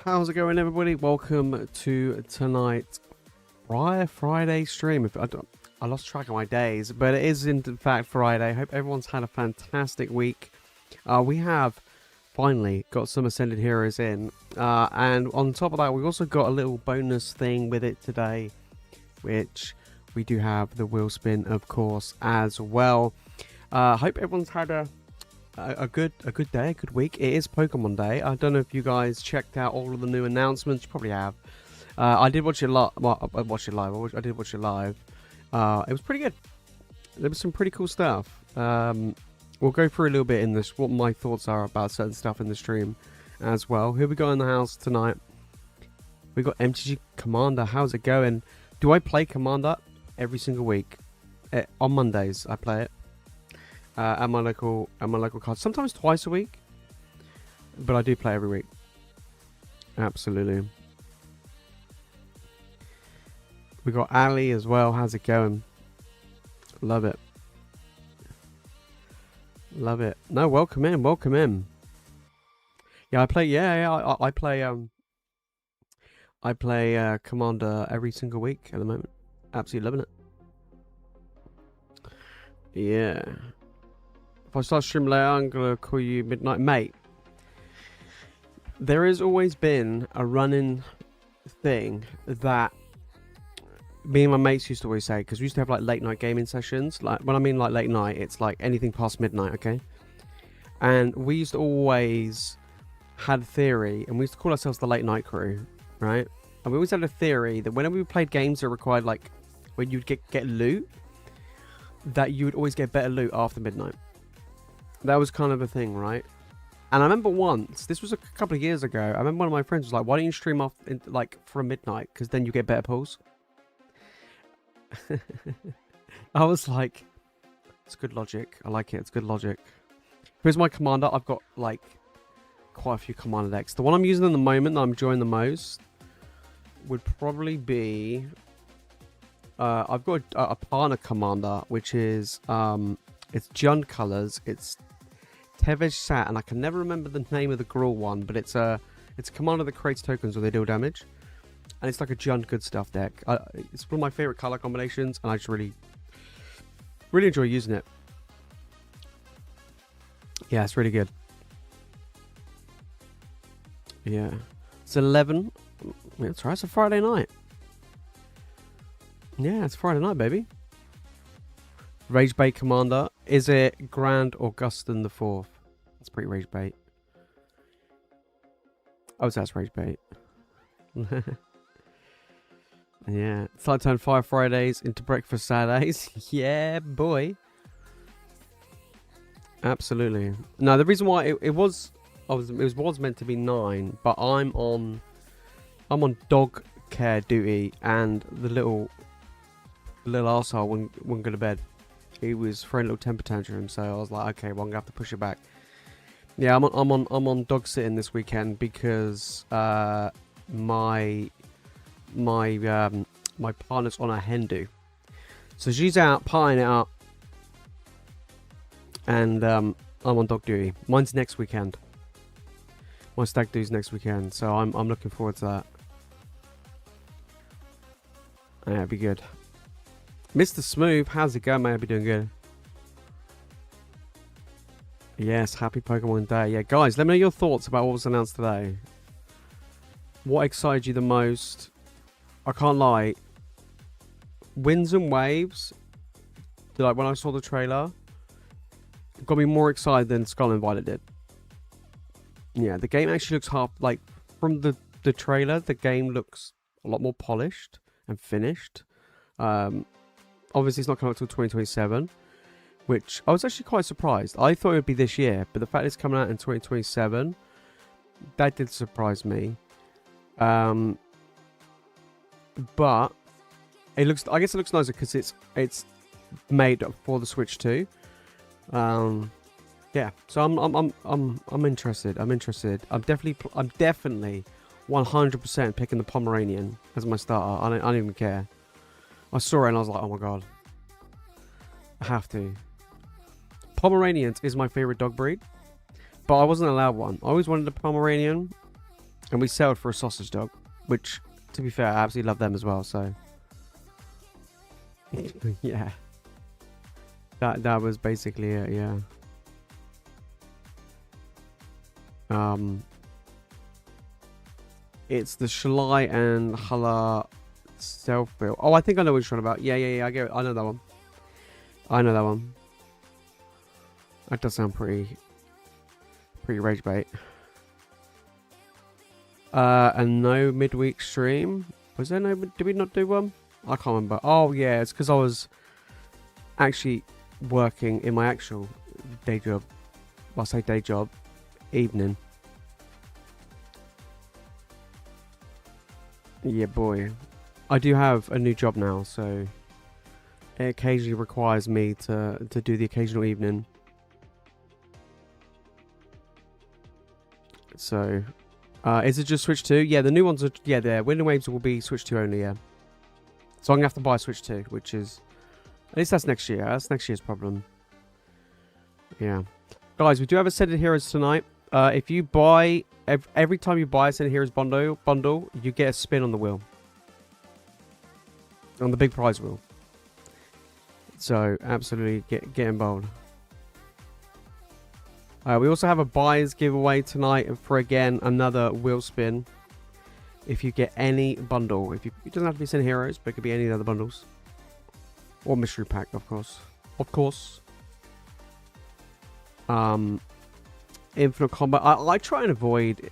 How's it going, everybody? Welcome to tonight's Friday stream. I lost track of my days, but it is in fact Friday. Hope everyone's had a fantastic week. We have finally got some Ascended Heroes in, and on top of that, we've also got a little bonus thing with it today, which we do have the wheel spin, of course, as well. Hope everyone's had a good day, a good week. It is Pokemon Day. I don't know if you guys checked out all of the new announcements. You probably have. I did watch it live. Well, I watched it live. I did watch it live. It was pretty good. There was some pretty cool stuff. We'll go through a little bit in this, what my thoughts are about certain stuff in the stream as well. Who we got in the house tonight? We got MTG Commander. How's it going? Do I play Commander every single week? On Mondays, I play it. At my local card, sometimes twice a week, but I do play every week. Absolutely. We got Ali as well. How's it going? Love it. Love it. No, welcome in. Welcome in. Yeah, I play. Yeah. I play Commander every single week at the moment. Absolutely loving it. Yeah. If I start streaming later, I'm gonna call you midnight, mate. There has always been a running thing that me and my mates used to always say, because we used to have like late night gaming sessions. Like when I mean like late night, it's like anything past midnight, okay? And we used to always had a theory, and we used to call ourselves the late night crew, right? And we always had a theory that whenever we played games that required like when you'd get loot, that you would always get better loot after midnight. That was kind of a thing, right? And I remember once, this was a couple of years ago, I remember one of my friends was like, why don't you stream off like from midnight, because then you get better pulls. I was like, it's good logic. I like it. It's good logic. Here's my commander. I've got like quite a few commander decks. The one I'm using at the moment that I'm enjoying the most would probably be I've got a partner commander, which is it's Jund colors. It's Tevesh Sat, and I can never remember the name of the Gruul one, but it's a commander that creates tokens where they deal damage. And it's like a Jund good stuff deck. It's one of my favorite color combinations, and I just really enjoy using it. Yeah, it's really good. Yeah, it's 11. That's right. It's a Friday night. Yeah, it's Friday night, baby. Rage Bait Commander. Is it Grand Augustin the 4th? That's pretty Rage Bait. Oh, so that's Rage Bait. Yeah, it's like turn 5 Fridays into breakfast Saturdays. Yeah, boy. Absolutely. No, the reason why it was meant to be 9, but I'm on dog care duty, and the little arsehole wouldn't go to bed. He was throwing a little temper tantrum, so I was like, okay, well, I'm gonna have to push it back. Yeah, I'm on dog sitting this weekend because my partner's on a hen do, so she's out partying it up, and I'm on dog duty. Mine's next weekend. My stag do's next weekend, so I'm looking forward to that. Yeah, it'd be good. Mr. Smooth, how's it going, mate? I'll be doing good. Yes, happy Pokemon Day. Yeah, guys, let me know your thoughts about what was announced today. What excited you the most? I can't lie. Winds and Waves, like when I saw the trailer, got me more excited than Scarlet and Violet did. Yeah, the game actually looks like from the trailer, the game looks a lot more polished and finished. Obviously, it's not coming out until 2027, which I was actually quite surprised. I thought it would be this year, but the fact it's coming out in 2027, that did surprise me. But it looks, I guess it looks nicer because it's made for the Switch too. Yeah, so I'm interested. I'm definitely 100% picking the Pomeranian as my starter. I don't even care. I saw it and I was like, oh my god, I have to. Pomeranians is my favorite dog breed, but I wasn't allowed one. I always wanted a Pomeranian, And we settled for a sausage dog, which, to be fair, I absolutely love them as well, so. Yeah. That was basically it, yeah. It's the Shalai and Hala self-build. Oh, I think I know what you're talking about. Yeah, I get it. I know that one. That does sound pretty rage bait. And no midweek stream. Was there no? Did we not do one? I can't remember. Oh yeah, it's because I was actually working in my actual day job. Well, I say day job, evening. Yeah, boy. I do have a new job now, so it occasionally requires me to do the occasional evening. So, is it just Switch 2? Yeah, the new ones are, yeah, the Wind and Waves will be Switch 2 only, yeah. So I'm going to have to buy Switch 2, which is, at least that's next year. That's next year's problem. Yeah. Guys, we do have a Set of Heroes tonight. If you buy, every time you buy a Set of Heroes bundle, you get a spin on the wheel. On the big prize wheel. So, absolutely get involved. We also have a buyer's giveaway tonight for, again, another wheel spin. If you get any bundle. It doesn't have to be Set of Heroes, but it could be any of the other bundles. Or mystery pack, of course. Infinite combo. I try and avoid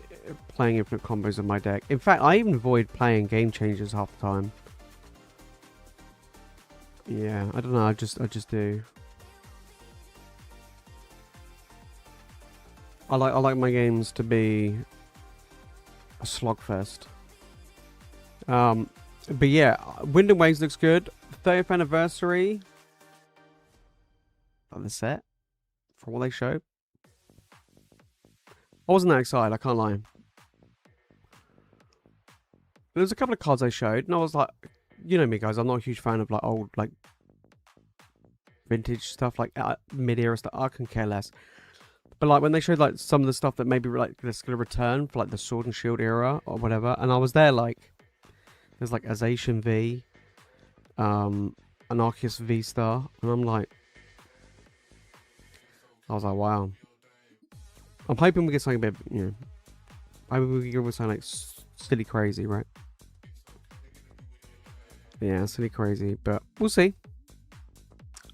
playing infinite combos on my deck. In fact, I even avoid playing game changers half the time. Yeah, I don't know. I just do. I like my games to be a slogfest. But yeah, Wind and Waves looks good. 30th anniversary of the set, from what they showed. I wasn't that excited, I can't lie. There was a couple of cards they showed, and I was like, you know me, guys, I'm not a huge fan of like old, like vintage stuff, like mid-era stuff. I can care less. But like when they showed like some of the stuff that maybe like that's gonna return for like the Sword and Shield era or whatever, and I was there like, there's like Azation V, Anarchist V Star, and I'm like, I was like, wow. I'm hoping we get something a bit, you know, I mean, we get something like silly crazy, right? Yeah, silly crazy, but we'll see.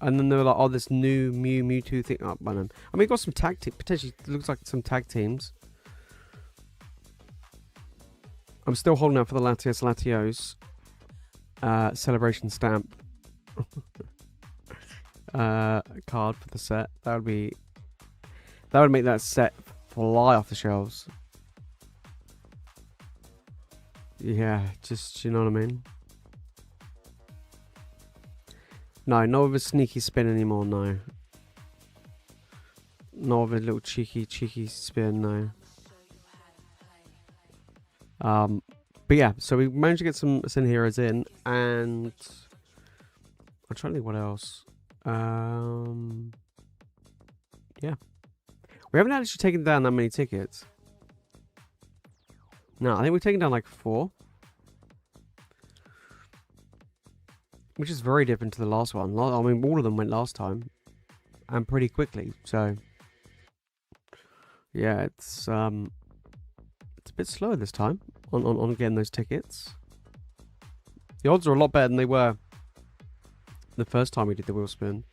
And then they were like, oh, this new Mewtwo thing up by them. I mean, we got some tag team, potentially looks like some tag teams. I'm still holding out for the Latios celebration stamp card for the set. That would make that set fly off the shelves. Yeah, just, you know what I mean? No, not with a sneaky spin anymore, no. Not with a little cheeky spin, no. But yeah, so we managed to get some Sin Heroes in, and I'm trying to think what else. Yeah. We haven't actually taken down that many tickets. No, I think we've taken down like 4. Which is very different to the last one. I mean, all of them went last time. And pretty quickly, so... Yeah, it's a bit slower this time on getting those tickets. The odds are a lot better than they were the first time we did the wheel spin.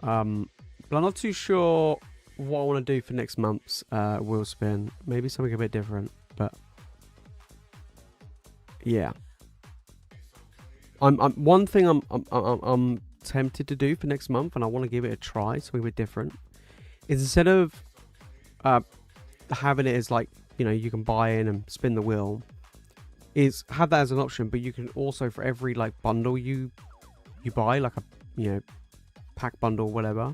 But I'm not too sure what I want to do for next month's wheel spin. Maybe something a bit different, but yeah. One thing I'm tempted to do for next month, and I want to give it a try, something a bit different, is instead of having it as like, you know, you can buy in and spin the wheel, is have that as an option, but you can also, for every like bundle you buy, like a, you know, pack bundle or whatever,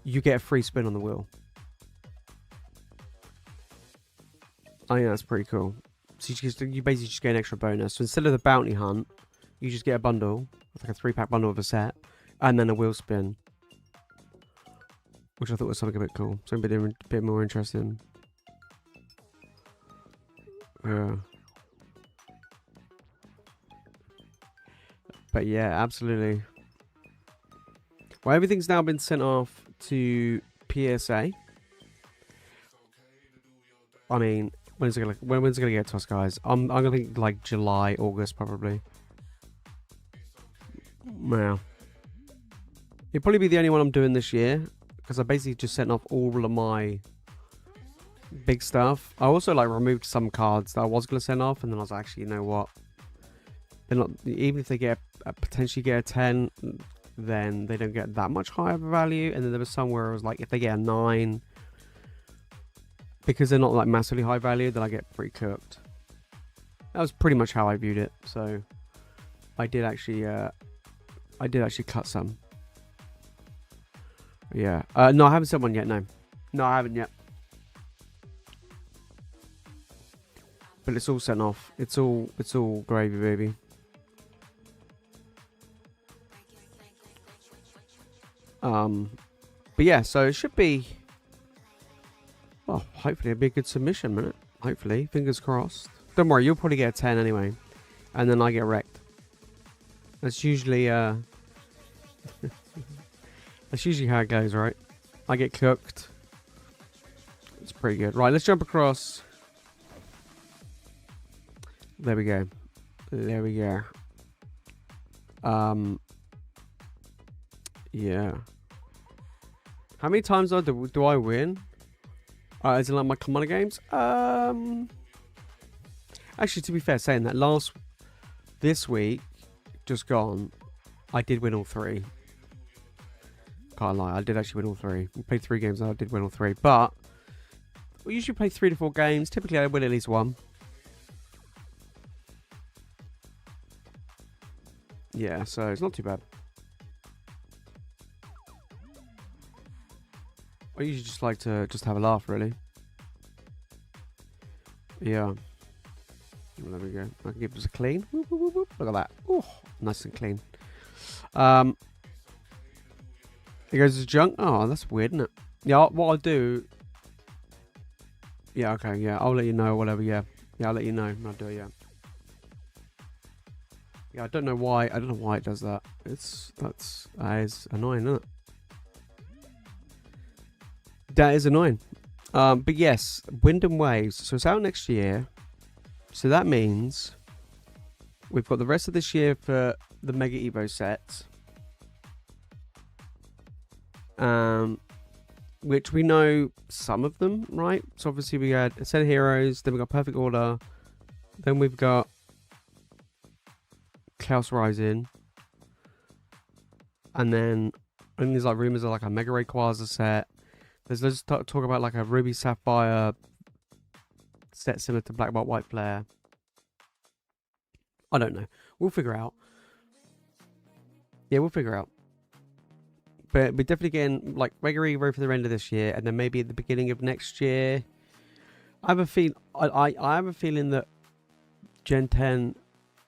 you get a free spin on the wheel. I think that's pretty cool. So you basically just get an extra bonus. So instead of the bounty hunt, you just get a bundle, it's like a 3-pack bundle of a set, and then a wheel spin, which I thought was something a bit cool, something a bit more interesting. Yeah. But yeah, absolutely. Well, everything's now been sent off to PSA. I mean, when's it gonna get to us, guys? I'm gonna think like July, August, probably. Yeah. It'll probably be the only one I'm doing this year because I basically just sent off all of my big stuff. I also like removed some cards that I was gonna send off, and then I was like, actually, you know what? They're not, even if they get potentially get a 10, then they don't get that much higher value. And then there was somewhere I was like, if they get a 9, because they're not like massively high value, then I get pretty cooked. That was pretty much how I viewed it. So I did actually cut some. Yeah. No, I haven't sent one yet. No, I haven't yet. But it's all sent off. It's all gravy, baby. But yeah, so it should be. Well, hopefully it'll be a good submission, man. Hopefully, fingers crossed. Don't worry, you'll probably get a 10 anyway, and then I get wrecked. That's usually that's usually how it goes, right? I get cooked. It's pretty good. Right, let's jump across. There we go. There we go. Yeah. How many times do I win? Is it like my commander games? Actually, to be fair, saying that, this week, just gone, I did win all 3. Can't lie, I did actually win all 3. We played 3 games and I did win all 3. But we usually play 3 to 4 games. Typically, I win at least 1. Yeah, so it's not too bad. I usually just like to just have a laugh, really. Yeah. Well, there we go. I can give this a clean. Whoop, whoop, whoop. Look at that. Oh, nice and clean. It goes to junk. Oh, that's weird, isn't it? Yeah, what I'll do. Yeah, okay, yeah. I'll let you know, whatever, yeah. Yeah, I'll let you know. I'll do it, yeah. Yeah, I don't know why it does that. That is annoying, isn't it? That is annoying. But yes, Wind and Waves. So it's out next year. So that means we've got the rest of this year for the Mega Evo sets. Which we know some of them, right? So obviously we had a set of heroes, then we got Perfect Order, then we've got Chaos Rising, and then I think there's like rumors of like a Mega Rayquaza set. There's loads of talk about like a Ruby Sapphire set similar to Black White White Flare. I don't know. We'll figure out. Yeah, we'll figure out. But we're definitely getting like regular Evo for the end of this year, and then maybe at the beginning of next year. I have a feel. I have a feeling that Gen 10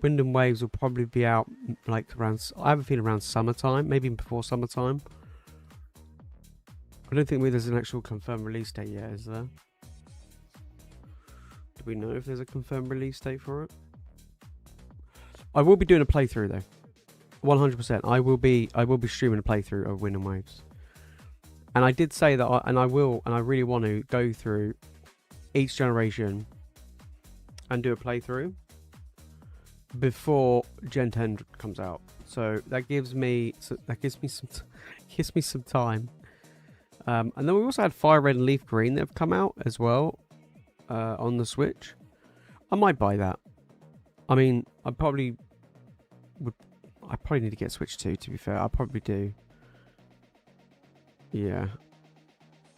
Wind and Waves will probably be out like around. I have a feeling around summertime, maybe even before summertime. I don't think there's an actual confirmed release date yet, is there? Do we know if there's a confirmed release date for it? I will be doing a playthrough though. 100%. I will be streaming a playthrough of Wind and Waves. And I did say that I really want to go through each generation and do a playthrough before Gen 10 comes out. So that gives me some time. And then we also had Fire Red and Leaf Green that have come out as well on the Switch. I might buy that. I mean, I probably need to get Switch 2, to be fair. I probably do. Yeah.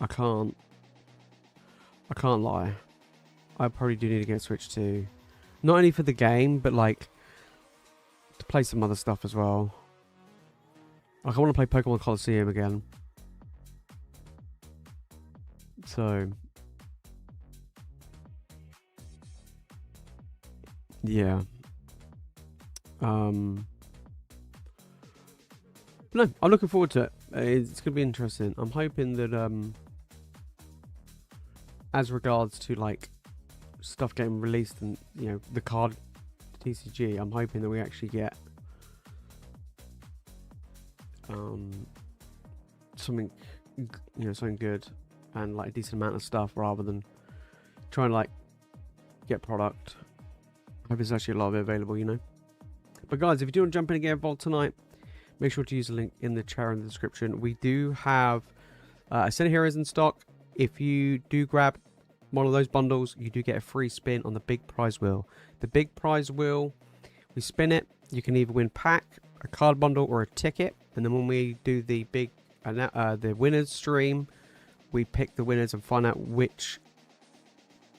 I can't lie. I probably do need to get Switch 2. Not only for the game, but like to play some other stuff as well. Like I want to play Pokemon Coliseum again. So yeah. No, I'm looking forward to it. It's gonna be interesting. I'm hoping that as regards to like stuff getting released and, you know, the card TCG, I'm hoping that we actually get something, you know, something good and like a decent amount of stuff rather than trying to like get product. I hope there's actually a lot of it available, you know. But guys, if you do want to jump in and get involved tonight, make sure to use the link in the chat in the description. We do have a set of heroes in stock. If you do grab one of those bundles, you do get a free spin on the big prize wheel. The big prize wheel, we spin it, you can either win pack, a card bundle, or a ticket. And then when we do the big the winners stream, we pick the winners and find out which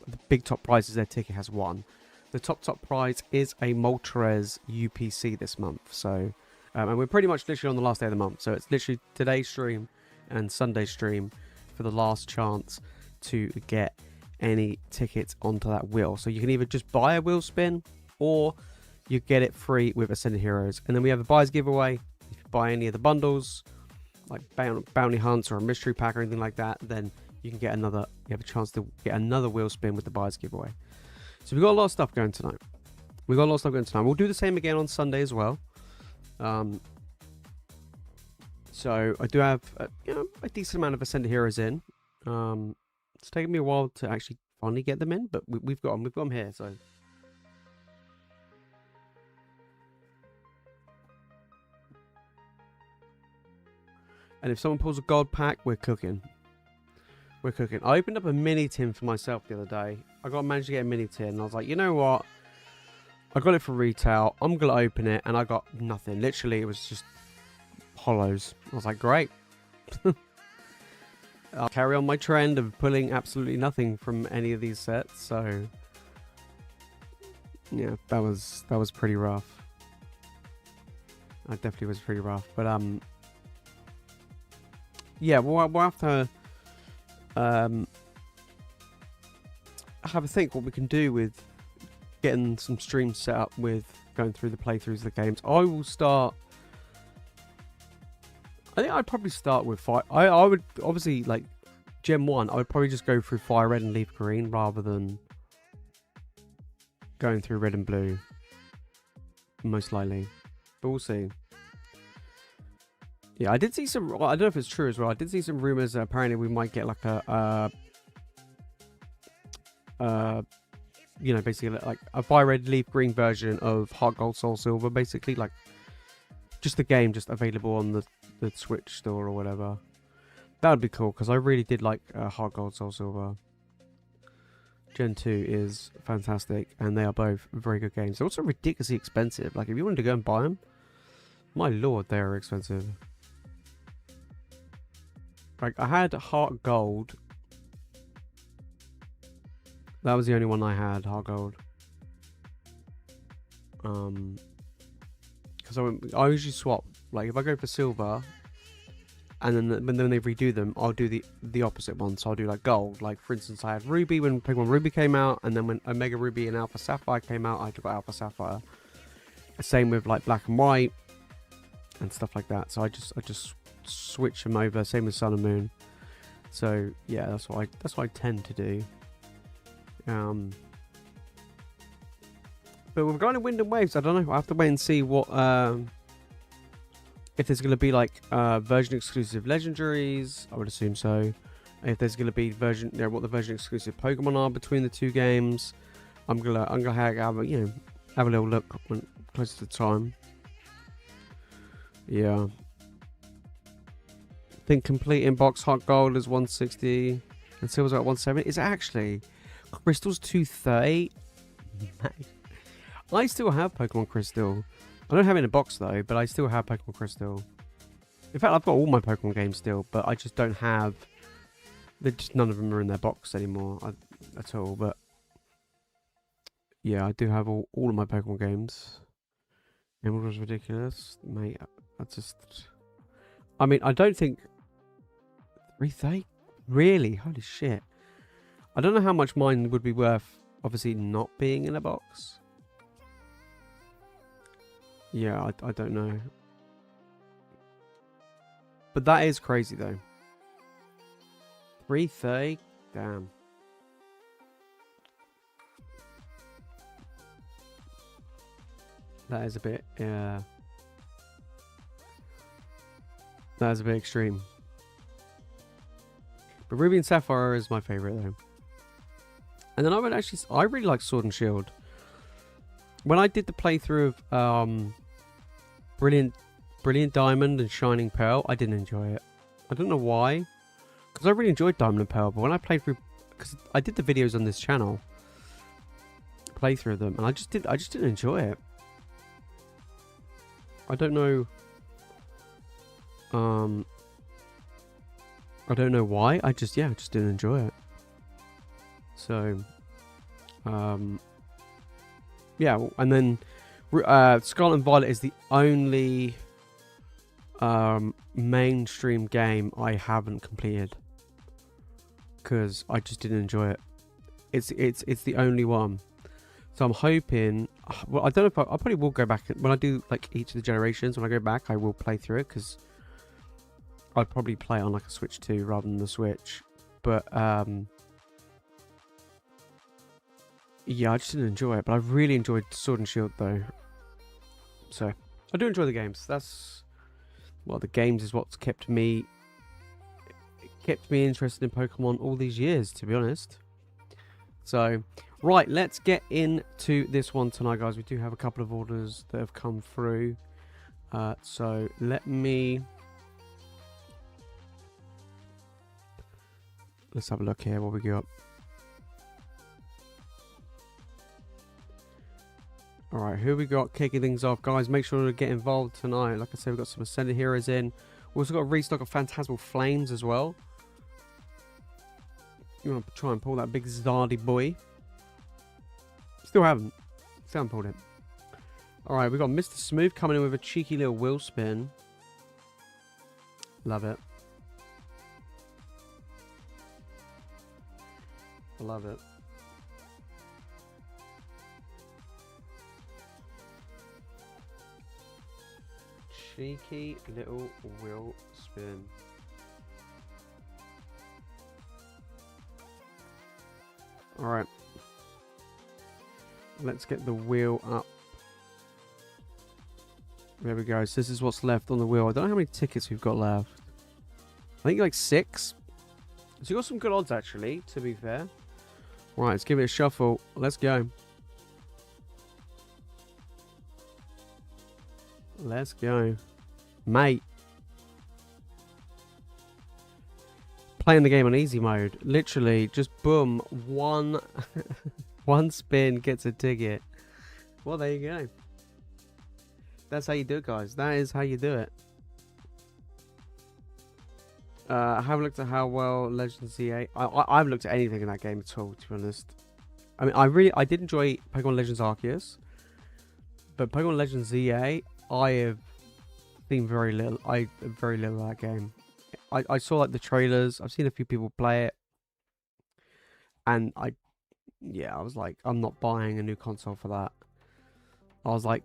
the big top prizes their ticket has won. The top prize is a Moltres UPC this month. So and we're pretty much literally on the last day of the month. So it's literally today's stream and Sunday's stream for the last chance to get any tickets onto that wheel. So you can either just buy a wheel spin or you get it free with Ascended Heroes. And then we have a buyer's giveaway. If you buy any of the bundles, like bounty hunts or a mystery pack or anything like that, then you can get another, you have a chance to get another wheel spin with the buyer's giveaway. So we've got a lot of stuff going tonight. We'll do the same again on Sunday as well. So I do have you know, a decent amount of Ascended Heroes in. It's taken me a while to actually finally get them in, but we've got them here. So and if someone pulls a gold pack, we're cooking. We're cooking. I opened up a mini tin for myself the other day. I managed to get a mini tin, and I was like, you know what? I got it for retail. I'm gonna open it, and I got nothing. Literally, it was just hollows. I was like, great. I'll carry on my trend of pulling absolutely nothing from any of these sets. So yeah, that was pretty rough. That definitely was pretty rough. But yeah, we'll have to have a think what we can do with getting some streams set up with going through the playthroughs of the games. I will start. I think I'd probably start with fire. I would obviously like Gen 1. I would probably just go through fire red and leaf green rather than going through red and blue. Most likely, but we'll see. Yeah, I did see some. I don't know if it's true as well. I did see some rumors that apparently we might get like a you know, basically like a fire red leaf green version of Heart Gold Soul Silver, basically like just the game just available on the Switch store or whatever. That would be cool because I really did like Heart Gold Soul Silver. Gen 2 is fantastic and they are both very good games. They're also ridiculously expensive. Like if you wanted to go and buy them, my lord, they are expensive. Like I had Heart Gold. That was the only one I had, Heart Gold. Because I usually swap. Like if I go for silver, and then when they redo them, I'll do the opposite one. So I'll do like gold. Like for instance, I had Ruby when Pokemon Ruby came out, and then when Omega Ruby and Alpha Sapphire came out, I took Alpha Sapphire. Same with like Black and White and stuff like that. So I just switch them over. Same with Sun and Moon. So yeah, that's what I tend to do. But we're going to Wind and Waves. I don't know. I have to wait and see what if there's going to be like version exclusive legendaries. I would assume so. If there's going to be what the version exclusive Pokemon are between the two games. I'm gonna have a, you know, have a little look when closer to the time. Yeah. I think complete inbox Heart Gold is 160 and Silver's at 170. Is it actually? Crystal's 230. I still have Pokemon Crystal. I don't have it in a box though, but I still have Pokemon Crystal. In fact, I've got all my Pokemon games still, but I just don't have. None of them are in their box anymore at all. But yeah, I do have all of my Pokemon games. Emerald was ridiculous, mate. I mean, I don't think 330. Really? Holy shit! I don't know how much mine would be worth, obviously not being in a box. Yeah, I don't know. But that is crazy though. 330? Damn. That is a bit, that is a bit extreme. But Ruby and Sapphire is my favorite though. And then I really like Sword and Shield. When I did the playthrough of Brilliant Diamond and Shining Pearl, I didn't enjoy it. I don't know why, because I really enjoyed Diamond and Pearl. But when I played through, because I did the videos on this channel, play through them, and I just didn't enjoy it. I don't know. I don't know why. I just didn't enjoy it. So, yeah, and then Scarlet and Violet is the only mainstream game I haven't completed because I just didn't enjoy it. It's the only one. So I'm hoping. Well, I don't know if I probably will go back when I do like each of the generations. When I go back, I will play through it because I'd probably play it on like a Switch 2 rather than the Switch. But yeah, I just didn't enjoy it. But I really enjoyed Sword and Shield though. So I do enjoy the games. The games is what's kept me interested in Pokemon all these years, to be honest. So, right, let's get into this one tonight, guys. We do have a couple of orders that have come through. So let's have a look here. What we got? Alright, who we got kicking things off? Guys, make sure to get involved tonight. Like I said, we've got some Ascended Heroes in. We've also got a restock of Phantasmal Flames as well. You want to try and pull that big Zardy boy. Still haven't pulled it. Alright, we've got Mr. Smooth coming in with a cheeky little wheel spin. Love it. I love it. Cheeky little wheel spin. Alright. Let's get the wheel up. There we go. So this is what's left on the wheel. I don't know how many tickets we've got left. I think like 6. So you got some good odds actually, to be fair. Right, let's give it a shuffle. Let's go. Let's go. Mate. Playing the game on easy mode. Literally, just boom. One spin gets a ticket. Well, there you go. That's how you do it, guys. That is how you do it. I haven't looked at how well Legends ZA. I haven't looked at anything in that game at all, to be honest. I mean, I did enjoy Pokemon Legends Arceus, but Pokemon Legends ZA, I have seen very little. Very little of that game. I saw like the trailers. I've seen a few people play it, and I was like, I'm not buying a new console for that. I was like,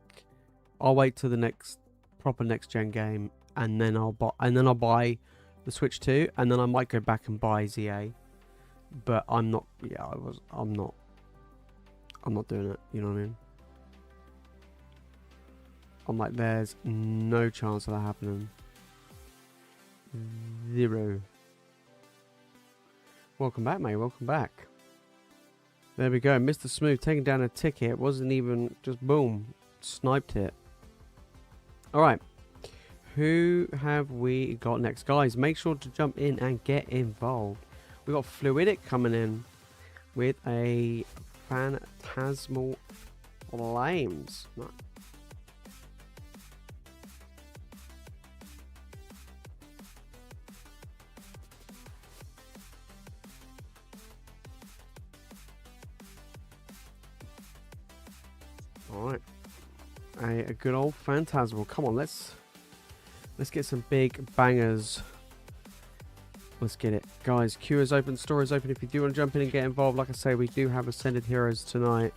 I'll wait till the next proper next gen game, and then I'll buy the Switch 2, and then I might go back and buy ZA. But I'm not. Yeah, I'm not doing it. You know what I mean? I'm like, there's no chance of that happening. 0. Welcome back, mate. Welcome back. There we go. Mr. Smooth taking down a ticket. It wasn't even just boom. Sniped it. Alright. Who have we got next? Guys, make sure to jump in and get involved. We got Fluidic coming in with a Phantasmal Flames. No. Alright. A good old Phantasmal. Come on, let's get some big bangers. Let's get it. Guys, queue is open, store is open. If you do want to jump in and get involved, like I say, we do have Ascended Heroes tonight.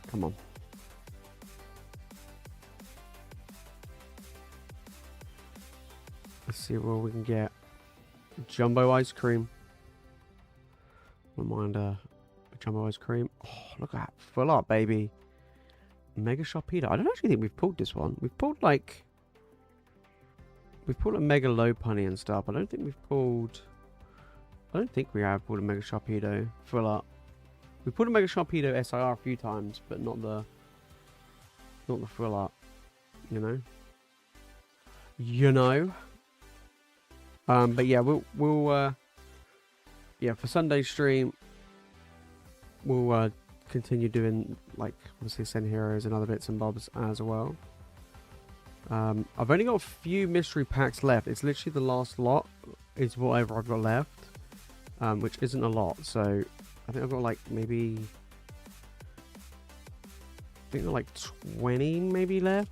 Come on. Let's see what we can get. Jumbo ice cream. Reminder, Jumbo ice cream. Oh, look at that. Full up, baby. Mega Sharpedo. I don't actually think we've pulled this one. We've pulled like a Mega Lopunny and stuff. I don't think we have pulled a Mega Sharpedo full up. We pulled a Mega Sharpedo SIR a few times, but not the full up. You know. But yeah, we'll yeah, for Sunday stream, we'll continue doing, like, obviously Send Heroes and other bits and bobs as well. I've only got a few mystery packs left. It's literally the last lot is whatever I've got left, which isn't a lot. So I think I've got like maybe, I think like 20 maybe left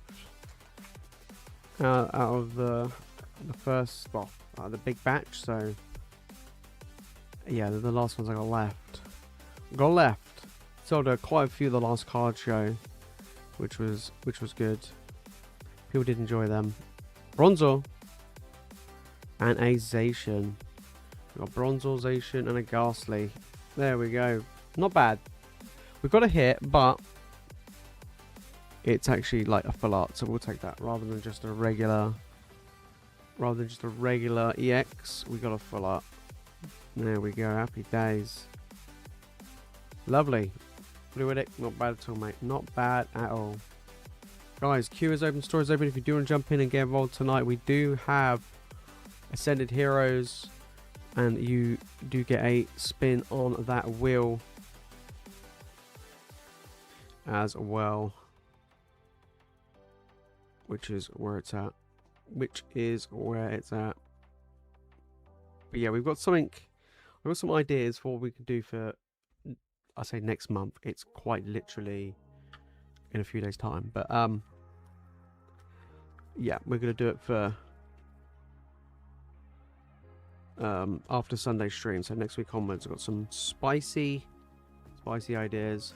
out of the first, well, the big batch. So yeah, the last ones I got left. Sold quite a few of the last card show, which was good. People did enjoy them. Bronzor and a Zacian. We've got Bronzor, Zacian, and a Ghastly. There we go. Not bad. We've got a hit, but it's actually like a full art, so we'll take that rather than just a regular. EX. We got a full art. There we go. Happy days. Lovely. Fluidic, not bad at all, mate. Not bad at all. Guys, queue is open, store is open. If you do want to jump in and get involved tonight, we do have Ascended Heroes, and you do get a spin on that wheel as well, which is where it's at. But yeah, we've got some ideas for what we can do for, I say next month. It's quite literally in a few days' time, but yeah, we're gonna do it for after Sunday stream. So next week onwards, I've got some spicy ideas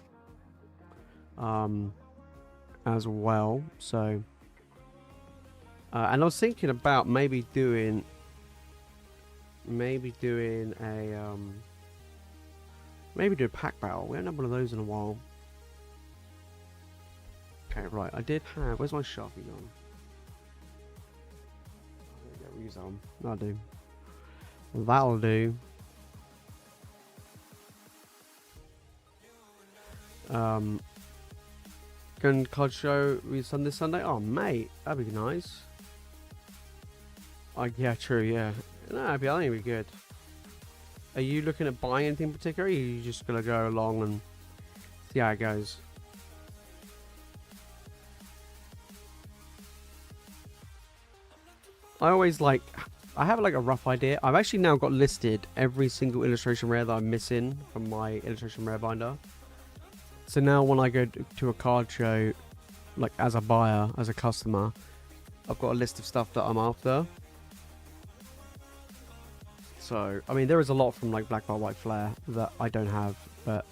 as well. So and I was thinking about maybe doing do a pack battle. We haven't done one of those in a while. Okay, right. I did have. Where's my Sharpie gone? There we go. We'll use that one. That'll do. Gun card show this Sunday. Oh, mate, that'd be nice. Yeah, true. Yeah, no, I think it'd be good. Are you looking at buying anything in particular? Or are you just gonna go along and see how it goes? I have like a rough idea. I've actually now got listed every single illustration rare that I'm missing from my illustration rare binder. So now when I go to a card show, like as a buyer, as a customer, I've got a list of stuff that I'm after. So, I mean, there is a lot from like Black Bar White Flare that I don't have, but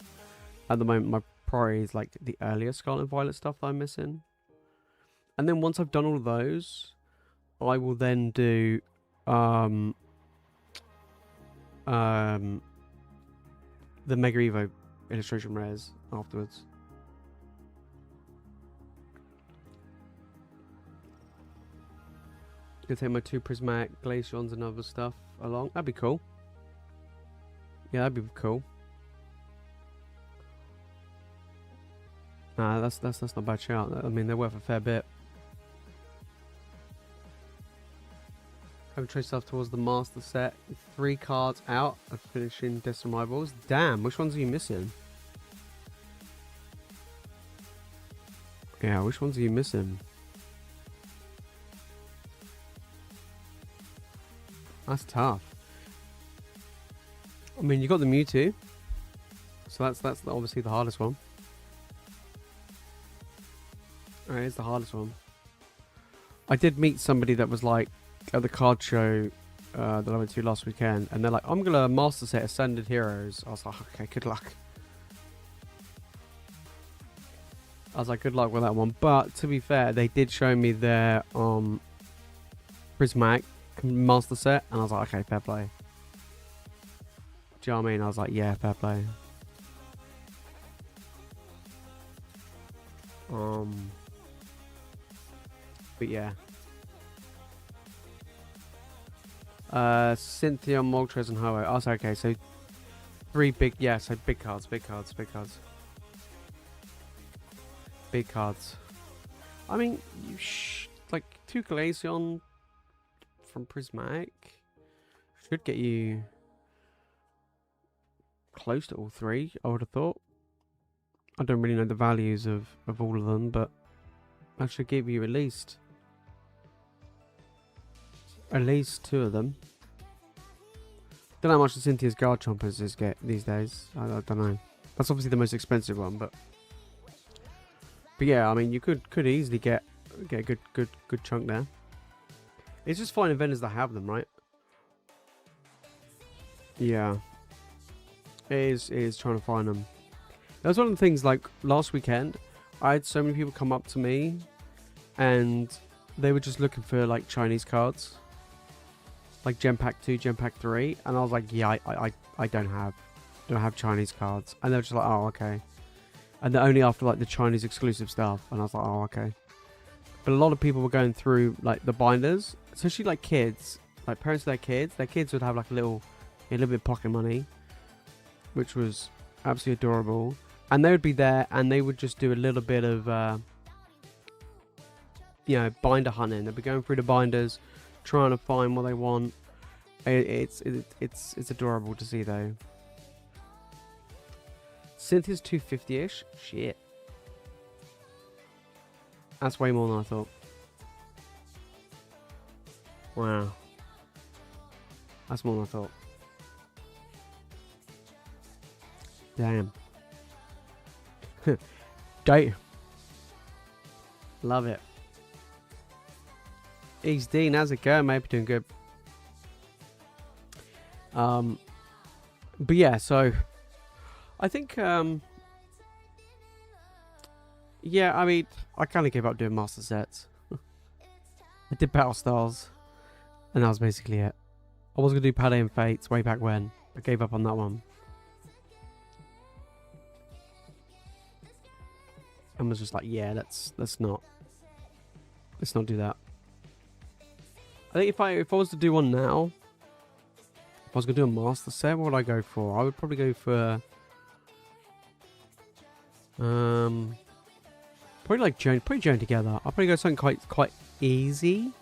at the moment my priority is like the earlier Scarlet and Violet stuff that I'm missing. And then once I've done all of those, I will then do the Mega Evo illustration rares afterwards. Gonna take my 2 prismatic Glaceons and other stuff along. That'd be cool. Yeah, that'd be cool. Nah, that's not a bad shout. I mean, they're worth a fair bit. Haven't traced stuff towards the master set. 3 cards out of finishing Destined Rivals. Damn, which ones are you missing? Yeah, which ones are you missing? That's tough. I mean, you got the Mewtwo, so that's obviously the hardest one. Alright, it's the hardest one. I did meet somebody that was like at the card show that I went to last weekend, and they're like, "I'm gonna master set Ascended Heroes." I was like, "Okay, good luck." I was like, "Good luck with that one." But to be fair, they did show me their Prismatic master set, and I was like, "Okay, fair play." Do you know what I mean? I was like, "Yeah, fair play." But yeah. Cynthia, Moltres, and Ho-Oh. Oh, so okay, so 3 big, yeah, so big cards. Big cards. I mean, like 2 Glaceon from Prismatic should get you close to all 3, I would have thought. I don't really know the values of all of them, but that should give you at least 2 of them. Don't know how much the Cynthia's Guard Chompers get these days. I don't know. That's obviously the most expensive one, but yeah, I mean, you could easily get a good chunk there. It's just finding vendors that have them, right? Yeah, it is trying to find them. That's one of the things. Like last weekend, I had so many people come up to me, and they were just looking for like Chinese cards, like Gen Pack 2, Gen Pack 3, and I was like, yeah, I don't have Chinese cards, and they were just like, oh, okay. And they're only after like the Chinese exclusive stuff, and I was like, oh, okay. But a lot of people were going through like the binders, especially like kids, like parents of their kids would have like a little bit of pocket money, which was absolutely adorable. And they would be there, and they would just do a little bit of, binder hunting. They'd be going through the binders, trying to find what they want. It's adorable to see though. Cynthia's 250-ish. Shit. That's way more than I thought. Wow. That's more than I thought. Damn. Date. Love it. East Dean, how's it going? Maybe doing good. But yeah, so I think yeah, I mean, I kind of gave up doing master sets. I did Battle Styles, and that was basically it. I was gonna do Pale and Fates way back when. I gave up on that one. And was just like, yeah, let's not do that. I think if I was to do one now, if I was gonna do a master set, what would I go for? I would probably go for probably like Journey Together. I'll probably go something quite easy,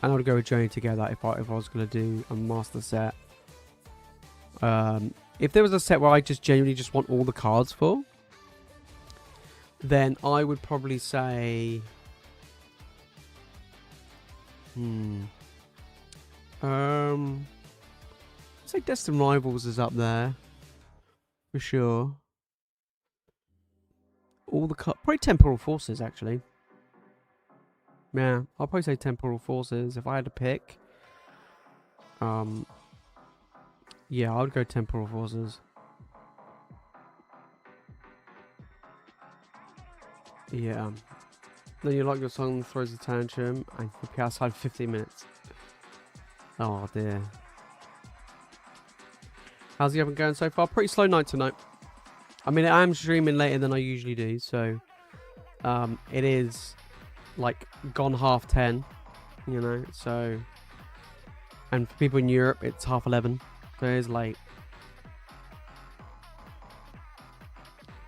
and I would go with Journey Together if I was gonna do a master set. If there was a set where I just genuinely just want all the cards for, then I would probably say I'd say Destined Rivals is up there for sure. All the probably Temporal Forces actually. Yeah, I'll probably say Temporal Forces if I had to pick. Yeah, I would go Temporal Forces. Yeah. Then you like your song, throws a tantrum, and you'll be outside 15 minutes. Oh dear. How's the oven going so far? Pretty slow night tonight. I mean, I am streaming later than I usually do, so it is like gone 10:30, you know, so, and for people in Europe it's 11:30, so it is late.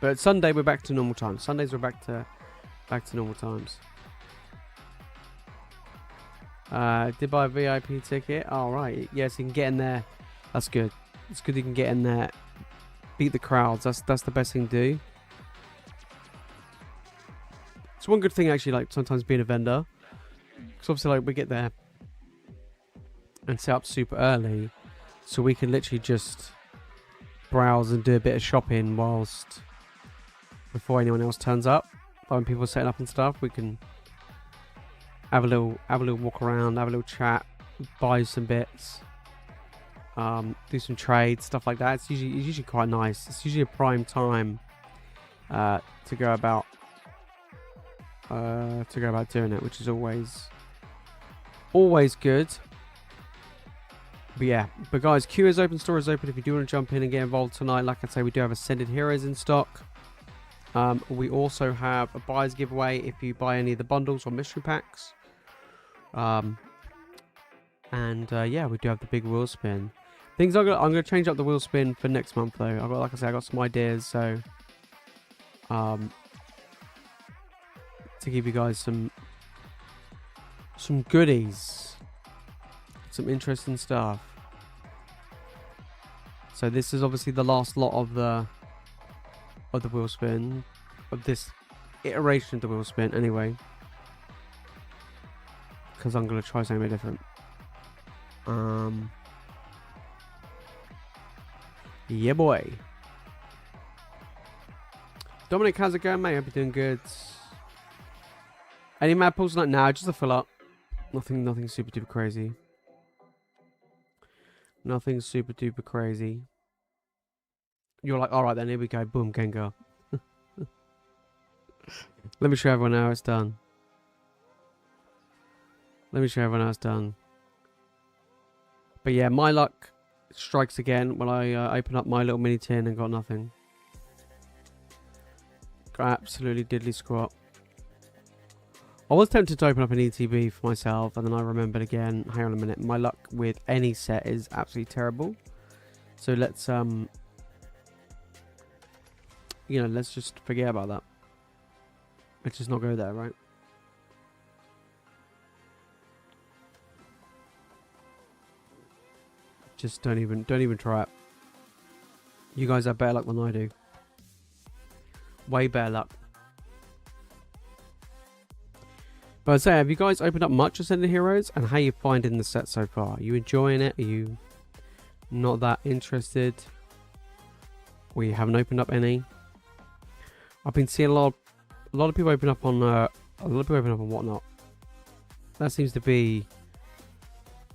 But Sunday we're back to normal times. Sundays we're back to normal times. Did buy a VIP ticket. All right. Yes, you can get in there. That's good. It's good you can get in there. Beat the crowds. That's the best thing to do. It's one good thing actually, like sometimes being a vendor, because obviously like we get there and set up super early, so we can literally just browse and do a bit of shopping whilst before anyone else turns up. Like when people are setting up and stuff, we can have a little walk around, have a little chat, buy some bits, do some trades, stuff like that. It's usually quite nice. It's usually a prime time to go about doing it, which is always good. But yeah, but guys, queue is open, store is open. If you do want to jump in and get involved tonight, like I say, we do have Ascended Heroes in stock. We also have a buyer's giveaway if you buy any of the bundles or mystery packs. Yeah, we do have the big wheel spin. I'm gonna change up the wheel spin for next month though. Like I said, I got some ideas, so to give you guys some goodies, some interesting stuff. So this is obviously the last lot of the wheel spin, of this iteration of the wheel spin anyway, because I'm gonna try something different. Yeah, boy. Dominic, how's it going, mate? Hope you're doing good. Any mad pulls tonight? Nah, just a fill up. Nothing super duper crazy. Nothing super duper crazy. You're like, alright then, here we go. Boom, Gengar. Let me show everyone how it's done. But yeah, my luck strikes again when I open up my little mini tin and got nothing. Got absolutely diddly squat. I was tempted to open up an ETB for myself, and then I remembered again, hang on a minute, my luck with any set is absolutely terrible. So let's let's just forget about that. Let's just not go there, right? Just don't even try it. You guys have better luck than I do. Way better luck. But I'd say, have you guys opened up much Ascended Heroes, and how are you finding the set so far? Are you enjoying it? Are you not that interested? Or you haven't opened up any? I've been seeing a lot of people open up on Whatnot. That seems to be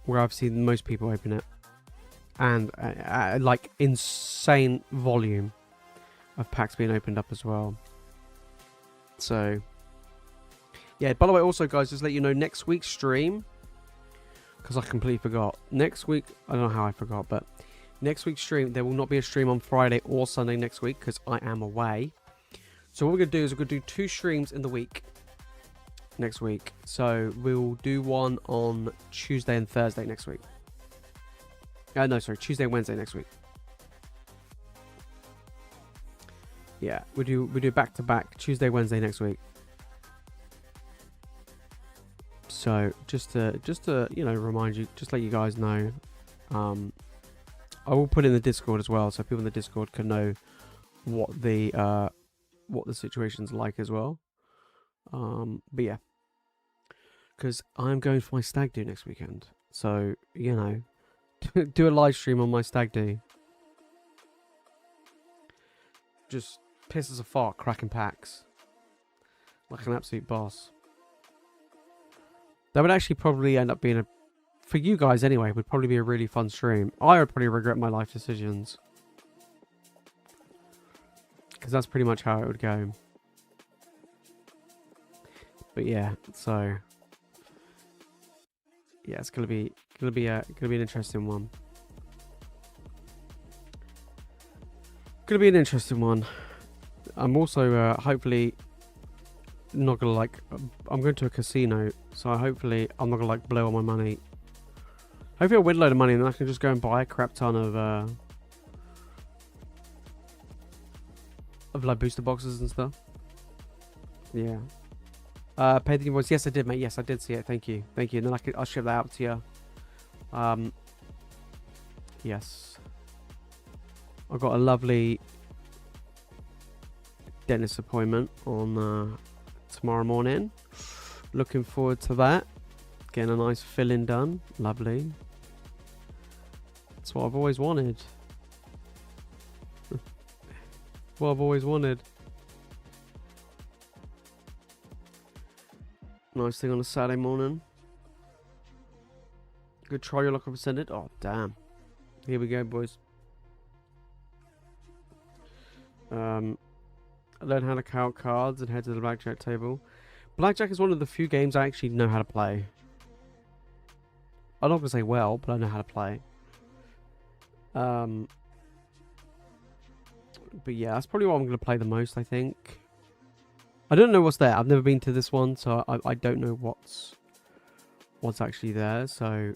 where I've seen most people open it, and like insane volume of packs being opened up as well. So yeah, by the way, also guys, just let you know, next week's stream, because I completely forgot. Next week, I don't know how I forgot, but next week's stream, there will not be a stream on Friday or Sunday next week because I am away. So what we're going to do is we're going to do 2 streams in the week next week. So we'll do one on Tuesday and Thursday next week. No, sorry, Tuesday and Wednesday next week. Yeah, we do back to back Tuesday, Wednesday next week. So just to remind you, just let you guys know, I will put it in the Discord as well, so people in the Discord can know what the situation's like as well. But yeah, because I'm going for my stag do next weekend, so do a live stream on my stag do. Just piss as a fart, cracking packs like an absolute boss. That would actually probably end up being for you guys anyway, would probably be a really fun stream. I would probably regret my life decisions, because that's pretty much how it would go. But yeah, so yeah, it's gonna be an interesting one. I'm also hopefully not gonna I'm going to a casino, so hopefully I'm not gonna blow all my money. Hopefully I'll win a load of money and then I can just go and buy a crap ton of booster boxes and stuff. Yeah. Pay the invoice. Yes, I did, mate. Yes, I did see it. Thank you. And then I'll ship that out to you. Yes. I've got a lovely dentist appointment on tomorrow morning. Looking forward to that. Getting a nice filling done. Lovely. That's what I've always wanted. Nice thing on a Saturday morning. Good try your luck on Ascended. Oh, damn. Here we go, boys. Learn how to count cards and head to the blackjack table. Blackjack is one of the few games I actually know how to play. I'm not going to say well, but I know how to play. But yeah, that's probably what I'm going to play the most, I think. I don't know what's there. I've never been to this one, so I don't know what's actually there. So,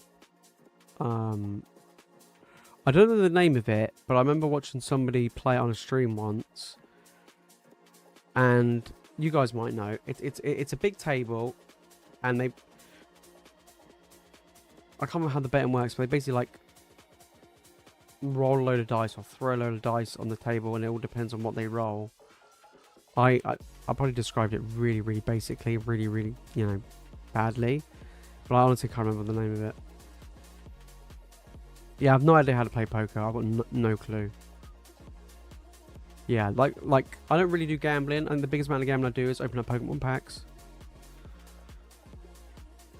I don't know the name of it, but I remember watching somebody play it on a stream once, and you guys might know. It's a big table, and I can't remember how the betting works, but they basically like roll a load of dice or throw a load of dice on the table, and it all depends on what they roll. I probably described it really, really basically, really, really, you know, badly, but I honestly can't remember the name of it. Yeah, I have no idea how to play poker. I've got no clue. Yeah, like I don't really do gambling, and the biggest amount of gambling I do is open up Pokemon packs.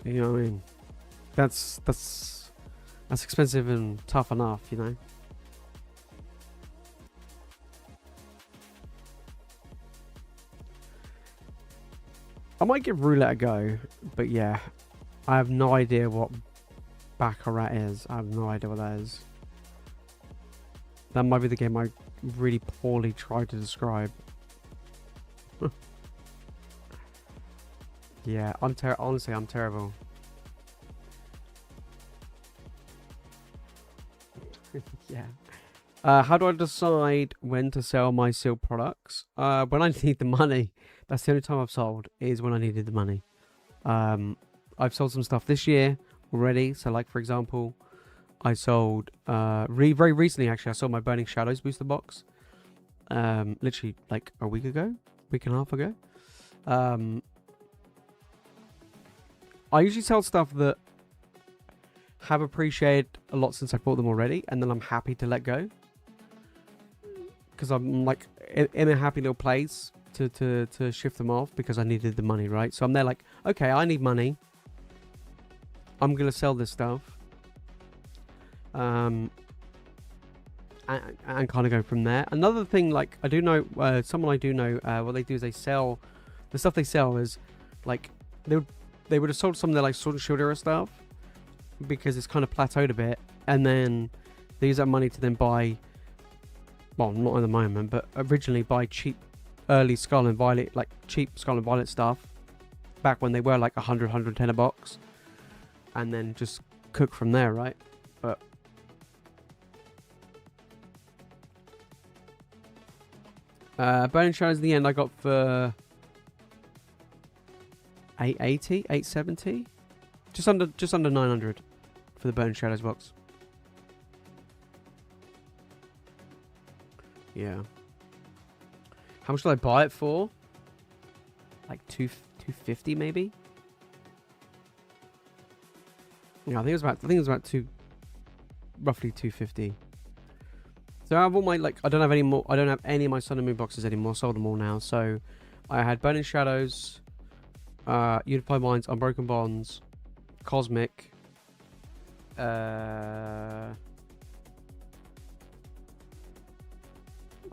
You know what I mean? That's expensive and tough enough, you know. I might give roulette a go, but yeah, I have no idea what Baccarat is. I have no idea what that is. That might be the game I really poorly tried to describe. Yeah, honestly, I'm terrible. Yeah. How do I decide when to sell my sealed products? When I need the money. That's the only time I've sold, is when I needed the money. I've sold some stuff this year already. So, like, for example, I sold very recently. Actually, I sold my Burning Shadows booster box. Literally like a week and a half ago. I usually sell stuff that have appreciated a lot since I bought them already, and then I'm happy to let go because I'm like in a happy little place to shift them off because I needed the money, right? So I'm there like, okay, I need money. I'm gonna sell this stuff, and kind of go from there. Another thing, like I do know, someone I do know, what they do is they sell the stuff they sell is like they would have sold some of their like Sword and Shield era stuff because it's kind of plateaued a bit, and then they use that money to then buy, well, not at the moment, but originally buy cheap early Scarlet and Violet, like cheap Scarlet and Violet stuff back when they were like 110 a box, and then just cook from there, right? But Burning Shadows in the end I got for 880, 870, just under 900 for the Burning Shadows box. Yeah. How much did I buy it for? Like 250 maybe. Yeah, I think it was about roughly 250. So I have all my, like, I don't have any more. I don't have any of my Sun and Moon boxes anymore. Sold them all now. So I had Burning Shadows, Unified Minds, Unbroken Bonds, Cosmic. What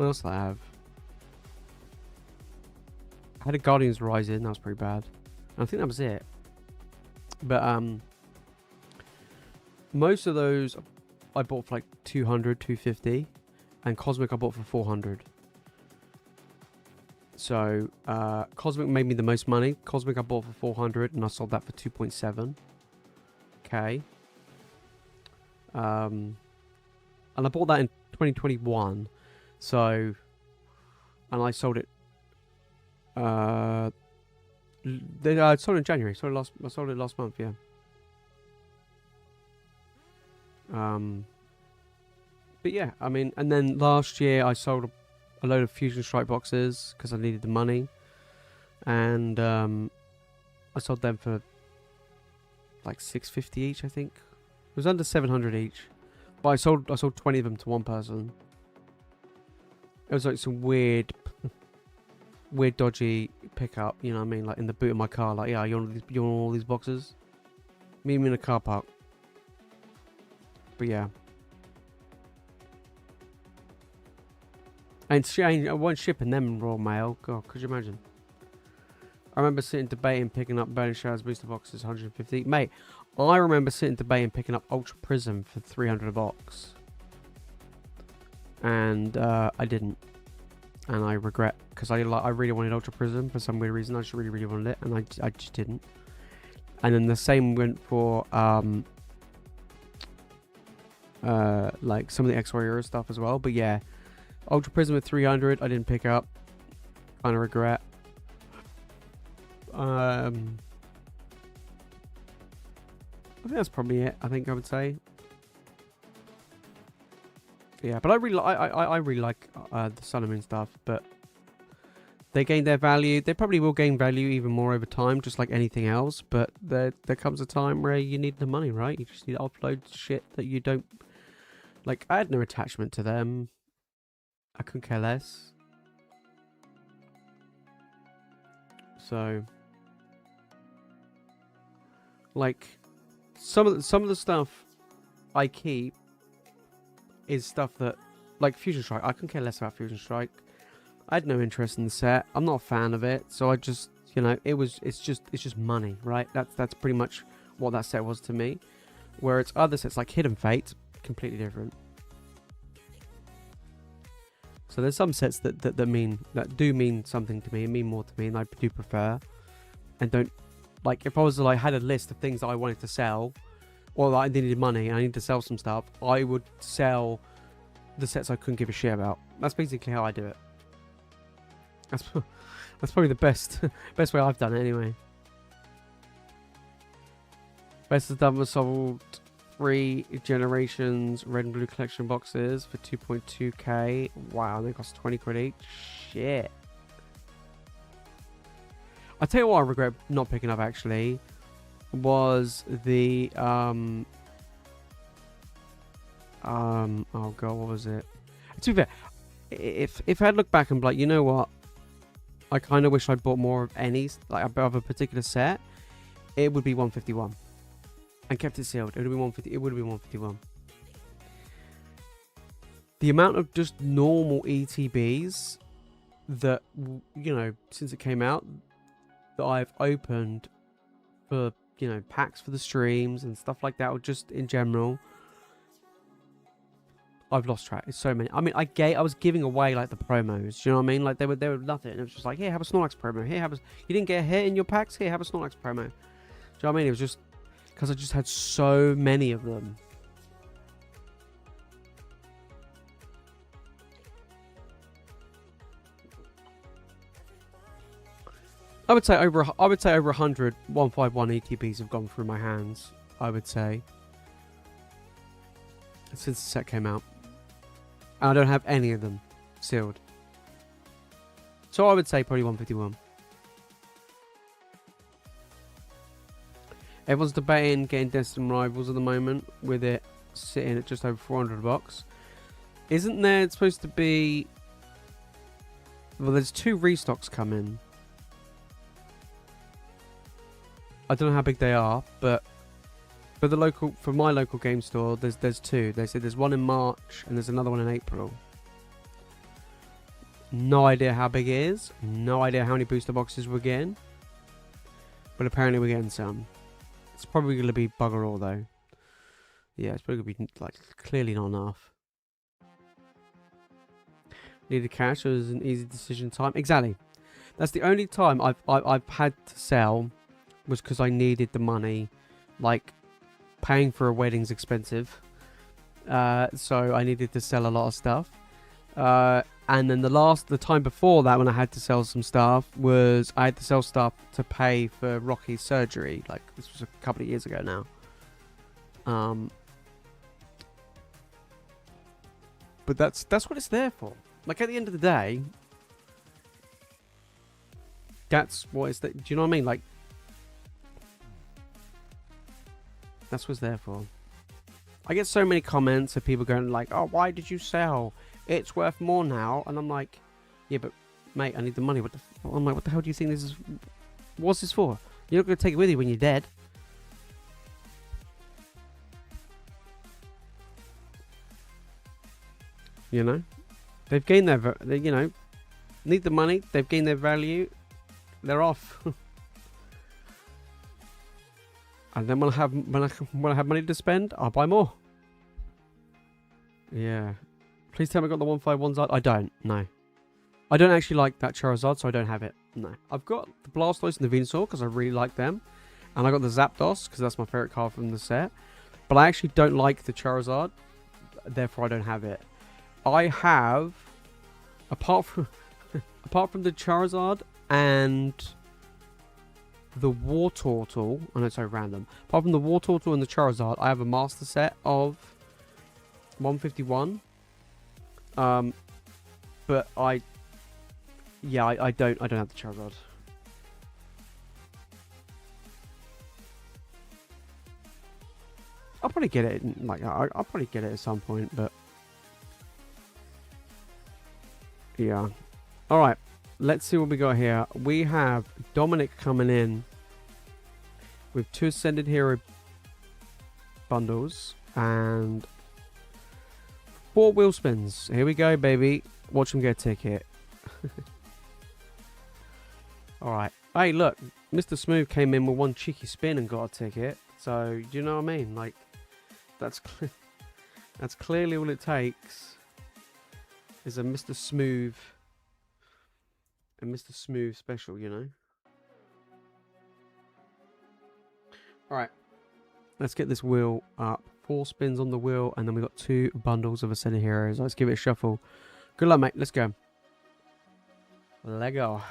else did I have? I had a Guardians Rising. That was pretty bad. I think that was it. But most of those I bought for like 200, 250. And Cosmic I bought for 400. So Cosmic made me the most money. Cosmic I bought for 400 and I sold that for 2.7. Okay. And I bought that in 2021. So, and I sold it. I sold it in January. I sold it last month. Yeah. But yeah, I mean, and then last year I sold a load of Fusion Strike boxes because I needed the money, and I sold them for like 650 each. I think it was under 700 each, but I sold 20 of them to one person. It was like some weird dodgy pickup, you know what I mean? Like in the boot of my car, like, yeah, you want all these boxes? Meet me in a car park. But yeah. And I wasn't shipping them in Royal Mail. God, could you imagine? I remember sitting debating picking up Burning Shadows booster boxes 150. Mate, I remember sitting debating picking up Ultra Prism for 300 a box. And I didn't. and I regret, because I really wanted Ultra Prism for some weird reason. I just really wanted it, and I just didn't. And then the same went for like some of the X-Warrior stuff as well. But yeah, Ultra Prism at 300 I didn't pick up. Kind of regret. I think that's probably it. I think I would say. Yeah, but I really like the Sun and Moon stuff, but they gain their value. They probably will gain value even more over time, just like anything else. But there comes a time where you need the money, right? You just need to upload shit that you don't like. I had no attachment to them. I couldn't care less. So, like, some of the stuff I keep is stuff that, like Fusion Strike. I couldn't care less about Fusion Strike. I had no interest in the set. I'm not a fan of it, so I just, you know, it's just money, right? That's pretty much what that set was to me. Whereas other sets like Hidden Fate, completely different. So there's some sets that do mean something to me, and mean more to me, and I do prefer. And don't, like, if I was like had a list of things that I wanted to sell, or that I needed money and I need to sell some stuff, I would sell the sets I couldn't give a shit about. That's basically how I do it. That's probably the best way I've done it anyway. Best of done was sold 3 Generations Red and Blue collection boxes for 2.2k. Wow, they cost 20 quid each. Shit. I tell you what I regret not picking up actually was the oh god, what was it? To be fair, if I look back and be like, you know what, I kind of wish I'd bought more of any, like of a particular set, it would be 151 and kept it sealed. It would have been 150. It would have been 151. The amount of just normal ETBs that, you know, since it came out, that I've opened for, you know, packs for the streams and stuff like that, or just in general, I've lost track. It's so many. I mean, I was giving away like the promos. Do you know what I mean? Like they were nothing. It was just like, here, have a Snorlax promo. Here, you didn't get a hit in your packs. Here, have a Snorlax promo. Do you know what I mean? It was just because I just had so many of them. I would say over 100 151 ETBs have gone through my hands. I would say since the set came out, and I don't have any of them sealed. So I would say probably 151. Everyone's debating getting Destined Rivals at the moment, with it sitting at just over 400 bucks. Isn't there supposed to be? Well, there's 2 restocks coming. I don't know how big they are, but for my local game store, there's 2. They said there's one in March and there's another one in April. No idea how big it is. No idea how many booster boxes we're getting. But apparently we're getting some. It's probably going to be bugger all though. Yeah, it's probably going to be like clearly not enough. Needed cash, so it was an easy decision time. Exactly. That's the only time I've had to sell, was because I needed the money. Like, paying for a wedding's expensive, so I needed to sell a lot of stuff. And then the time before that, when I had to sell some stuff, was I had to sell stuff to pay for Rocky's surgery. Like, this was a couple of years ago now. But that's what it's there for. Like, at the end of the day, that's what it's. Do you know what I mean? Like, that's what it's there for. I get so many comments of people going like, "Oh, why did you sell? It's worth more now." And I'm like, "Yeah, but mate, I need the money." I'm like, "What the hell do you think this is? What's this for? You're not going to take it with you when you're dead." You know, they've gained their, you know, need the money. They've gained their value. They're off. And then when I have money to spend, I'll buy more. Yeah. Please tell me I got the 151s out. I don't. No. I don't actually like that Charizard, so I don't have it. No. I've got the Blastoise and the Venusaur because I really like them. And I got the Zapdos because that's my favorite card from the set. But I actually don't like the Charizard. Therefore, I don't have it. I have, apart from the Charizard and the Wartortle. I know it's so random. Apart from the Wartortle and the Charizard, I have a Master Set of 151. But I don't have the Charizard. I'll probably get it. I'll probably get it at some point, but yeah. All right, let's see what we got here. We have Dominic coming in with 2 Ascended Hero bundles and 4 wheel spins. Here we go, baby. Watch him get a ticket. All right. Hey, look, Mr. Smooth came in with 1 cheeky spin and got a ticket. So, do you know what I mean? Like, that's clearly all it takes is a Mr. Smooth special, you know. All right, let's get this wheel up. 4 spins on the wheel, and then we got 2 bundles of Ascended Heroes. Let's give it a shuffle. Good luck, mate. Let's go. Lego.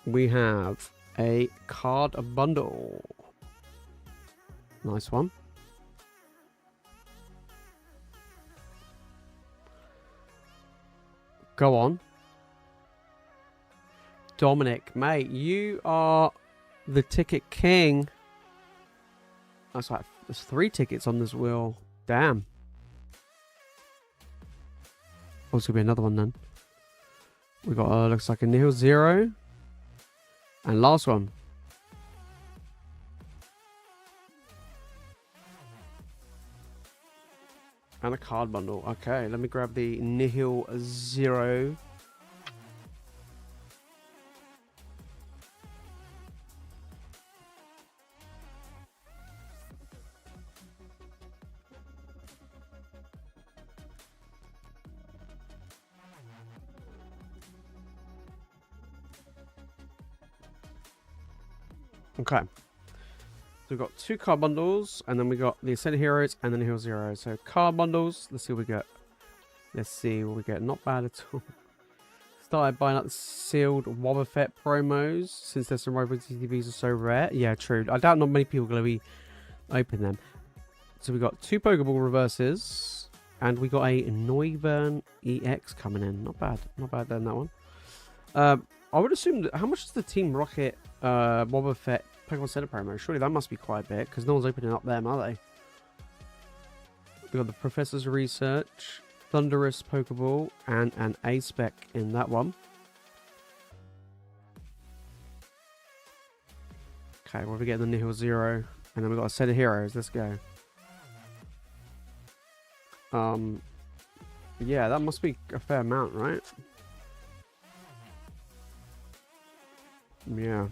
We have a card bundle. Nice one. Go on. Dominic, mate, you are the ticket king. That's like, there's 3 tickets on this wheel. Damn. Oh, it's going to be another one then. We got, looks like a Nihil 0. And last one. And a card bundle. Okay, let me grab the Nihil 0. Okay. So we've got 2 card bundles, and then we got the Ascended Heroes and the Nihil 0. So card bundles, let's see what we get. Let's see what we get. Not bad at all. Started buying up the sealed Wobbuffet promos since there's some rival TTVs are so rare. Yeah, true. I doubt not many people are going to be opening them. So we got 2 Pokeball reverses, and we got a Noivern EX coming in. Not bad. Not bad then, that one. I would assume that, how much is the Team Rocket Wobbuffet Pokemon Center promo? Surely that must be quite a bit, because no one's opening up them, are they? We got the Professor's Research, Thunderous Pokeball, and an A-Spec in that one. Okay, what are we getting? The Nihil 0, and then we got a set of heroes. Let's go. Yeah, that must be a fair amount, right? Yeah.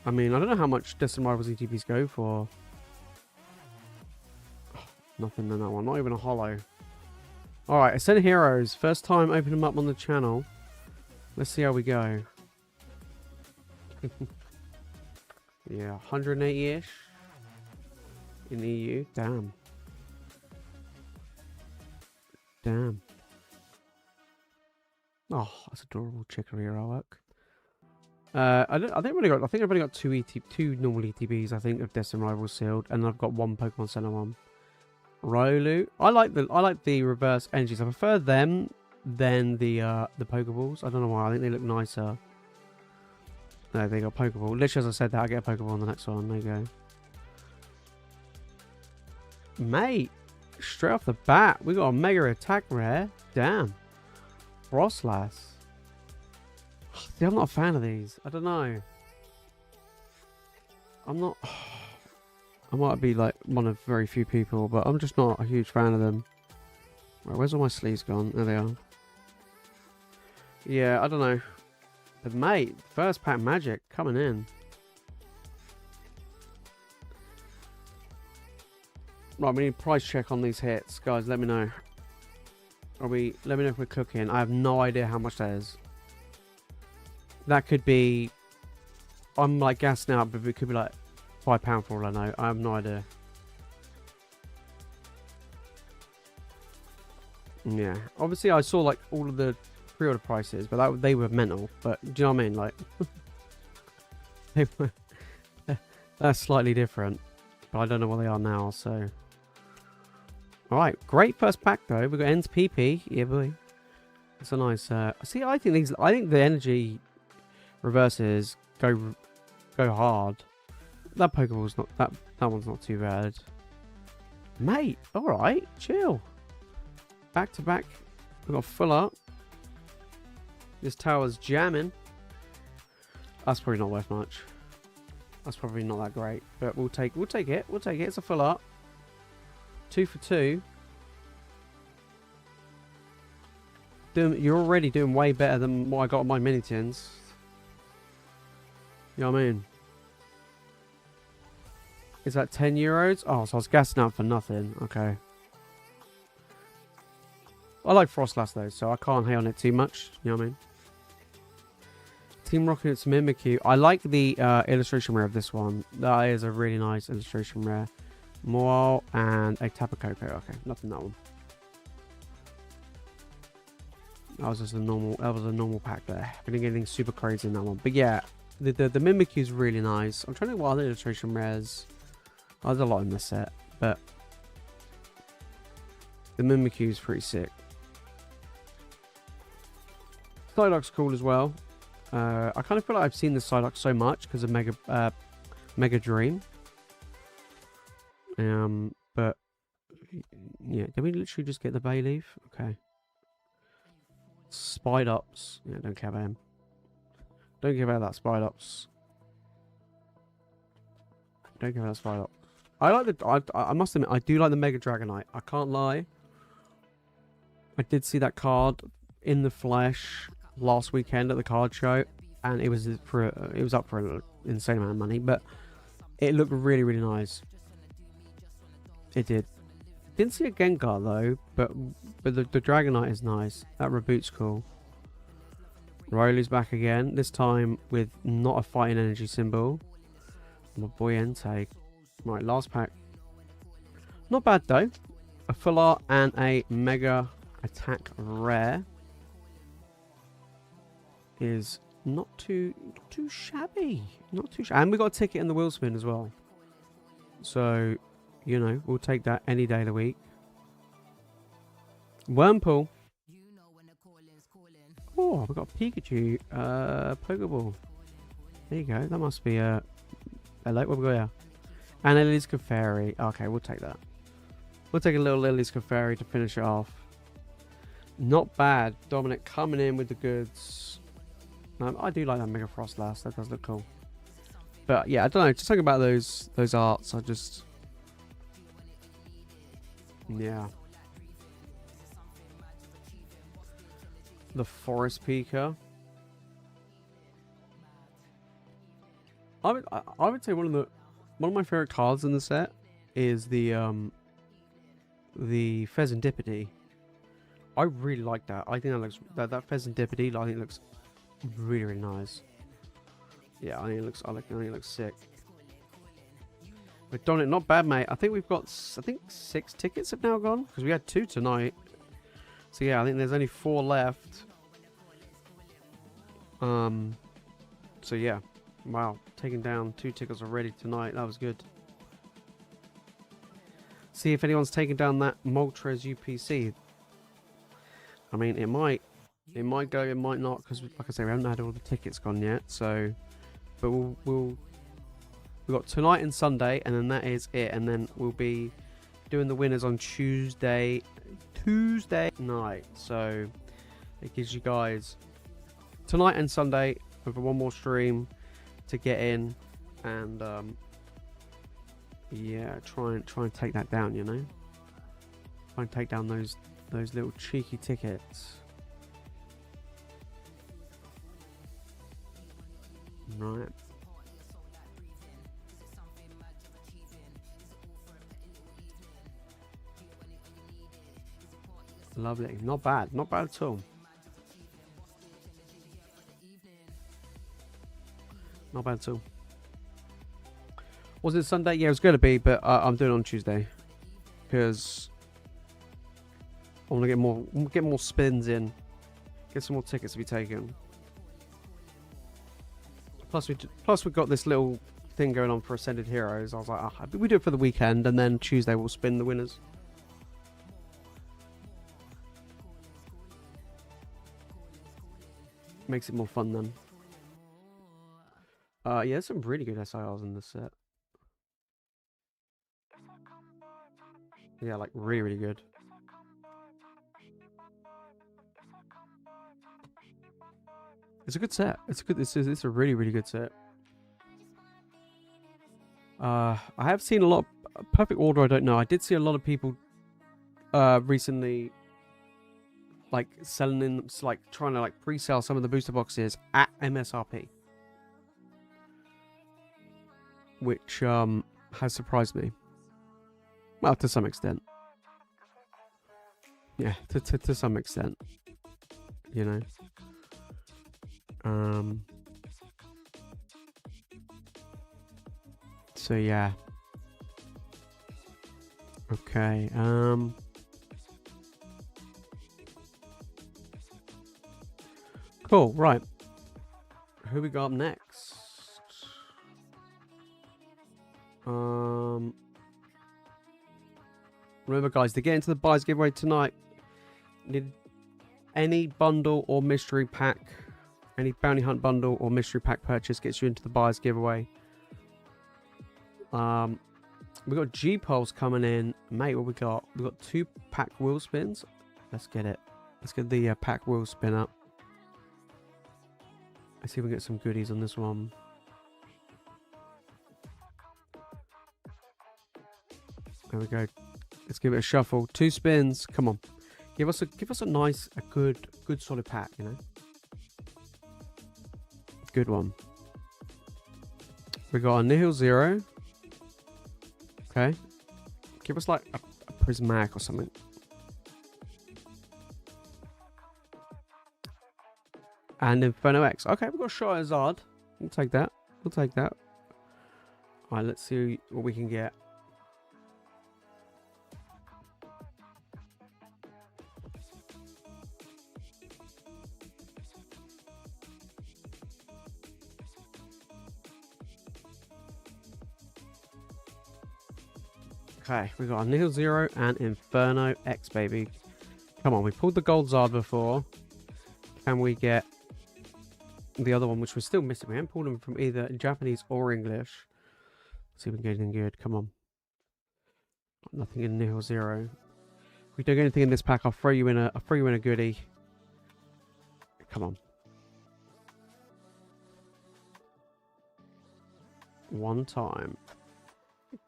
I mean, I don't know how much Destined Rivals ETPs go for. Nothing in that one. Not even a holo. Alright, Ascended Heroes. First time opening them up on the channel. Let's see how we go. Yeah, 180-ish. In the EU. Damn. Damn. Oh, that's adorable Chicory artwork. I think I've only got 2 normal ETBs. I think of Destined Rivals sealed, and I've got 1 Pokemon Center one. Rolu. I like the reverse energies. I prefer them than the Pokeballs. I don't know why. I think they look nicer. No, they got Pokeball. Literally, as I said that, I get a Pokeball on the next one. There you go. Mate, straight off the bat, we got a Mega Attack rare. Damn. Frostlass. See, I'm not a fan of these. I don't know. I'm not... I might be like one of very few people, but I'm just not a huge fan of them. Right, where's all my sleeves gone? There they are. Yeah, I don't know. But mate, first pack magic coming in. Right, we need a price check on these hits. Guys, let me know. Are we? Let me know if we're cooking. I have no idea how much that is. That could be. I'm like gassing out, but it could be like £5 for all I know. I have no idea. Yeah, obviously I saw like all of the pre-order prices, but they were mental. But do you know what I mean? Like, they were, that's slightly different, but I don't know what they are now. So, all right, great first pack though. We got Ends PP. Yeah, boy, it's a nice. See, I think these. I think the energy reverses go hard. That Pokeball's not that one's not too bad, mate. All right, chill. Back to back, we got full art. This tower's jamming. That's probably not worth much. That's probably not that great, but we'll take it. We'll take it. It's a full art. 2 for 2. You're already doing way better than what I got on my mini tins. You know what I mean? Is that €10? Oh, so I was gassing out for nothing. Okay. I like Frostlass though, so I can't hate on it too much. You know what I mean? Team Rocket's Mimikyu. I like the illustration rare of this one. That is a really nice illustration rare. Moal and a Tapu Koko. Okay, nothing that one. That was just a normal. That was a normal pack there. I didn't get anything super crazy in that one. But yeah, the Mimikyu is really nice. I'm trying to think what other illustration rares. Oh, there's a lot in this set, but the Mimikyu is pretty sick. Psyduck's cool as well. I kind of feel like I've seen the Psyduck so much because of Mega Dream. But yeah, did we literally just get the Bayleaf? Okay. Spidops. Yeah, don't care about him. Don't care about that Spidops. Don't care about that Spidops. I like the. I must admit, I do like the Mega Dragonite. I can't lie. I did see that card in the flesh last weekend at the card show, and it was up for an insane amount of money, but it looked really, really nice. It did. Didn't see a Gengar though, but the Dragonite is nice. That Reboot's cool. Rowley's back again, this time with not a fighting energy symbol. My boy Entei. Right, last pack. Not bad though. A full art and a Mega Attack rare is not too shabby. Not too shabby. And we got a ticket in the wheel spin as well. So, you know, we'll take that any day of the week. Wormpool. Oh, we've got a Pikachu Pokeball. There you go. That must be a... Hello, what have we got here? And a Lily's Clefairy. Okay, we'll take that. We'll take a little Lily's Clefairy to finish it off. Not bad. Dominic coming in with the goods. I do like that Mega Frostlass. That does look cool. But yeah, I don't know. Just talking about those arts. I just... Yeah. The Forest Pika. I would say one of my favorite cards in the set is the Pheasantipity. I really like that. I think that looks that Pheasantipity. I think it looks really, really nice. Yeah, I think it looks. I think it looks sick. But Dominic, not bad, mate. I think we've got. I think 6 tickets have now gone because we had 2 tonight. So yeah, I think there's only 4 left. So yeah, wow, taking down 2 tickets already tonight. That was good. See if anyone's taken down that Moltres UPC. I mean, it might go, it might not, because like I say, we haven't had all the tickets gone yet. So, but we've got tonight and Sunday, and then that is it. And then we'll be doing the winners on Tuesday night. So it gives you guys tonight and Sunday over one more stream to get in, and yeah, try and take that down. You know, try and take down those little cheeky tickets. Right. Lovely. Not bad. Not bad at all. Not bad at all. Was it Sunday? Yeah, it was going to be, but I'm doing it on Tuesday. Because I want to get more spins in. Get some more tickets to be taken. Plus we've got this little thing going on for Ascended Heroes. I was like, we do it for the weekend, and then Tuesday we'll spin the winners. Makes it more fun then. Yeah, there's some really good SIRs in this set. Yeah, like really good. It's a good set. It's a really good set. I have seen a lot of Perfect Order. I don't know. I did see a lot of people recently like selling in, like trying to like pre-sell some of the booster boxes at MSRP, which has surprised me. Well, to some extent. Yeah, to some extent. You know. So yeah. Okay. Cool. Right. Who we got up next? Remember, guys, to get into the buys giveaway tonight, need any bundle or mystery pack, any bounty hunt bundle or mystery pack purchase gets you into the buys giveaway. We got G-Pulse coming in, mate. What we got? We got 2 pack wheel spins. Let's get it. Let's get the pack wheel spin up. Let's see if we can get some goodies on this one. There we go. Let's give it a shuffle. 2 spins. Come on. Give us a nice, good solid pack, you know. Good one. We got a Nihil Zero. Okay. Give us like a Prismatic or something. And Inferno X. Okay, we've got Charizard. We'll take that. We'll take that. Alright, let's see what we can get. Okay, we got a Nihil Zero and Inferno X, baby. Come on, we pulled the Gold Zard before. Can we get the other one, which we're still missing? We haven't pulled them from either Japanese or English. Let's see if we can get anything good. Come on. Nothing in Nihil Zero. If we don't get anything in this pack, I'll throw you in a goodie. Come on. One time.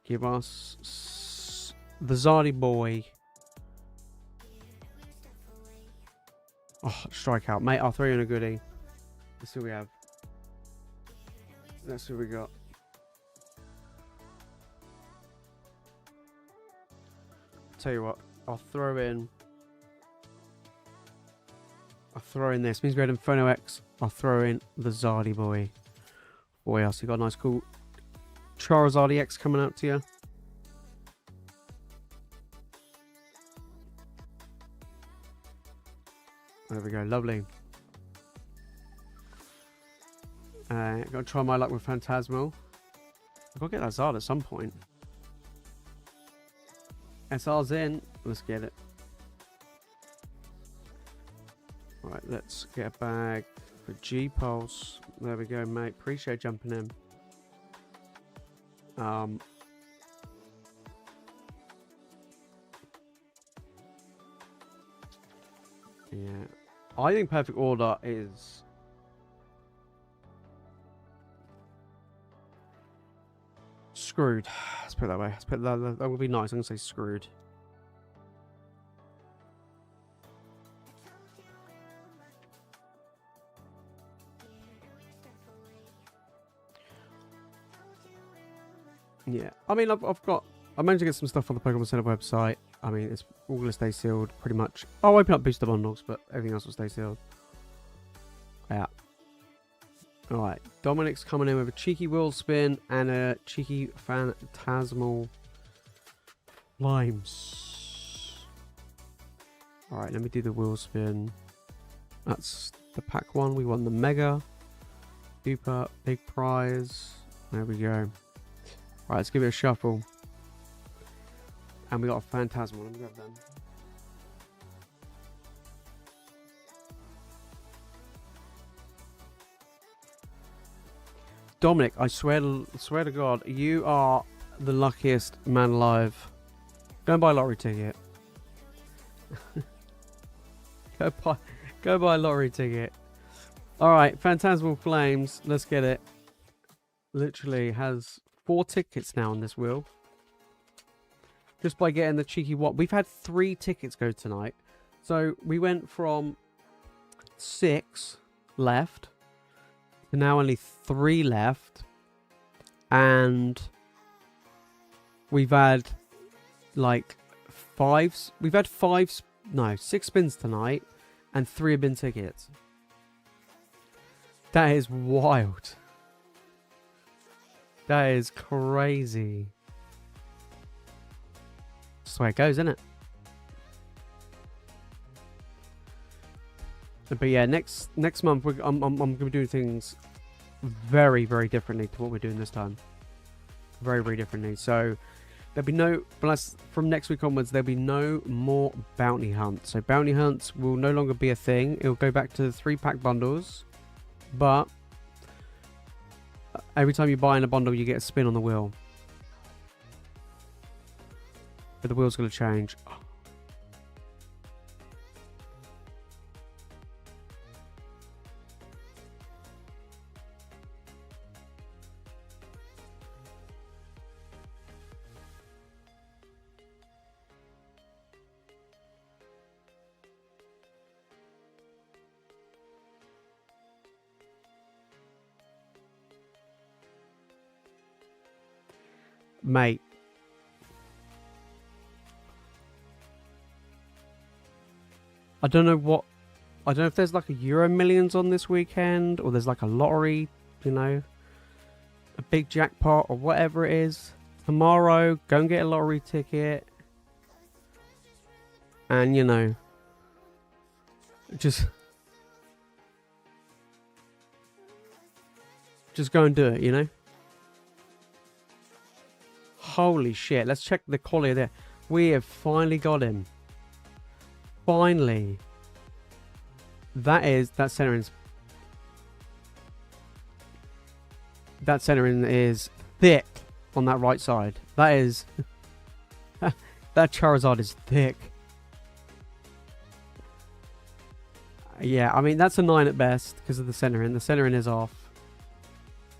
Give us the Zardy boy. Oh, strikeout. Mate, I'll throw you in a goodie. Let's see what we have. Let's see what we got. Tell you what, I'll throw in this. Means we had Inferno X. I'll throw in the Zardy boy. Boy, else you got a nice cool Charizard X coming out to you. There we go, lovely. Gotta try my luck with Phantasmal. I've got to get that Zard at some point. SR's in. Let's get it. Right, let's get a bag for G-Pulse. There we go, mate. Appreciate jumping in. Yeah. I think Perfect Order is screwed. Let's put it that way. Let's put that would be nice. I'm gonna say screwed. Yeah, I mean, I managed to get some stuff on the Pokemon Center website. I mean, it's all going to stay sealed pretty much. I'll open up booster bundles, but everything else will stay sealed. Yeah. Alright, Dominic's coming in with a cheeky wheel spin and a cheeky phantasmal limes. Alright, let me do the wheel spin. That's the pack one. We won the mega. Super big prize. There we go. Alright, let's give it a shuffle. And we got a phantasmal. Let me grab them. Dominic, I swear to God, you are the luckiest man alive. Go and buy a lottery ticket. Go buy a lottery ticket. Alright, Phantasmal Flames. Let's get it. Literally has 4 tickets now on this wheel. Just by getting the cheeky what. We've had 3 tickets go tonight. So we went from 6 left. Now only 3 left, and we've had like 5. We've had 6 spins tonight, and 3 have been tickets. That is wild. That is crazy. That's the way it goes, isn't it? But yeah, next month I'm going to be doing things very, very differently to what we're doing this time. Very, very differently. So there'll be no, from next week onwards, there'll be no more bounty hunts. So bounty hunts will no longer be a thing. It'll go back to the 3-pack bundles. But every time you buy in a bundle, you get a spin on the wheel. But the wheel's going to change. Mate. I don't know if there's like a Euro Millions on this weekend, or there's like a lottery, you know, a big jackpot or whatever it is. Tomorrow, go and get a lottery ticket. And, you know, just go and do it, you know. Holy shit, let's check the quality there. We have finally got him. Finally. That centering is thick on that right side. That is that Charizard is thick. Yeah, I mean that's a 9 at best because of the centering. The centering is off.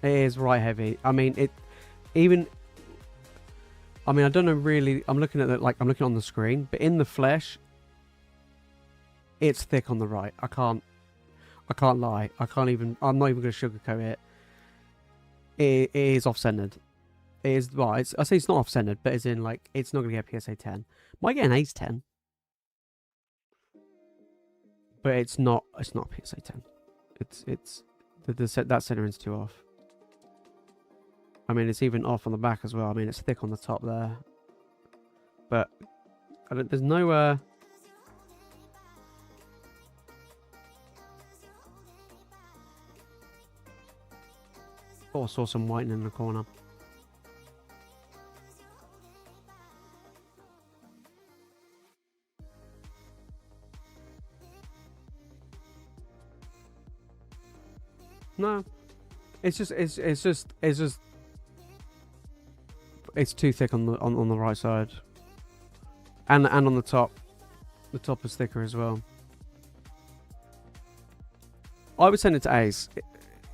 It is right heavy. I mean I don't know really. I'm looking at it like I'm looking on the screen, but in the flesh, it's thick on the right. I can't lie. I'm not even going to sugarcoat it. It is off-centered. It is. Well, I say it's not off-centered, but it's in like it's not going to get PSA 10. Might get an Ace 10, but it's not. It's not PSA 10. That centering's too off. I mean, it's even off on the back as well. I mean, it's thick on the top there. But there's no... Oh, I saw some whitening in the corner. No. It's too thick on the right side, and on the top. The top is thicker as well. I would send it to Ace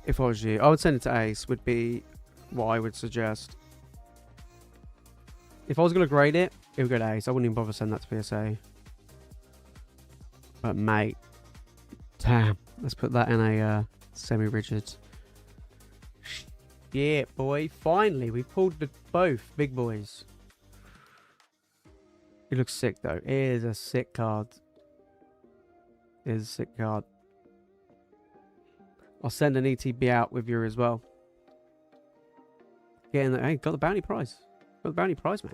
if I was you. I would send it to Ace. Would be what I would suggest. If I was going to grade it, it would go to Ace. I wouldn't even bother sending that to PSA. But mate, damn. Let's put that in a semi-rigid. Yeah, boy. Finally, we pulled both big boys. It looks sick though. It is a sick card. It is a sick card. I'll send an ETB out with you as well. Getting hey, got the bounty prize. Got the bounty prize, mate.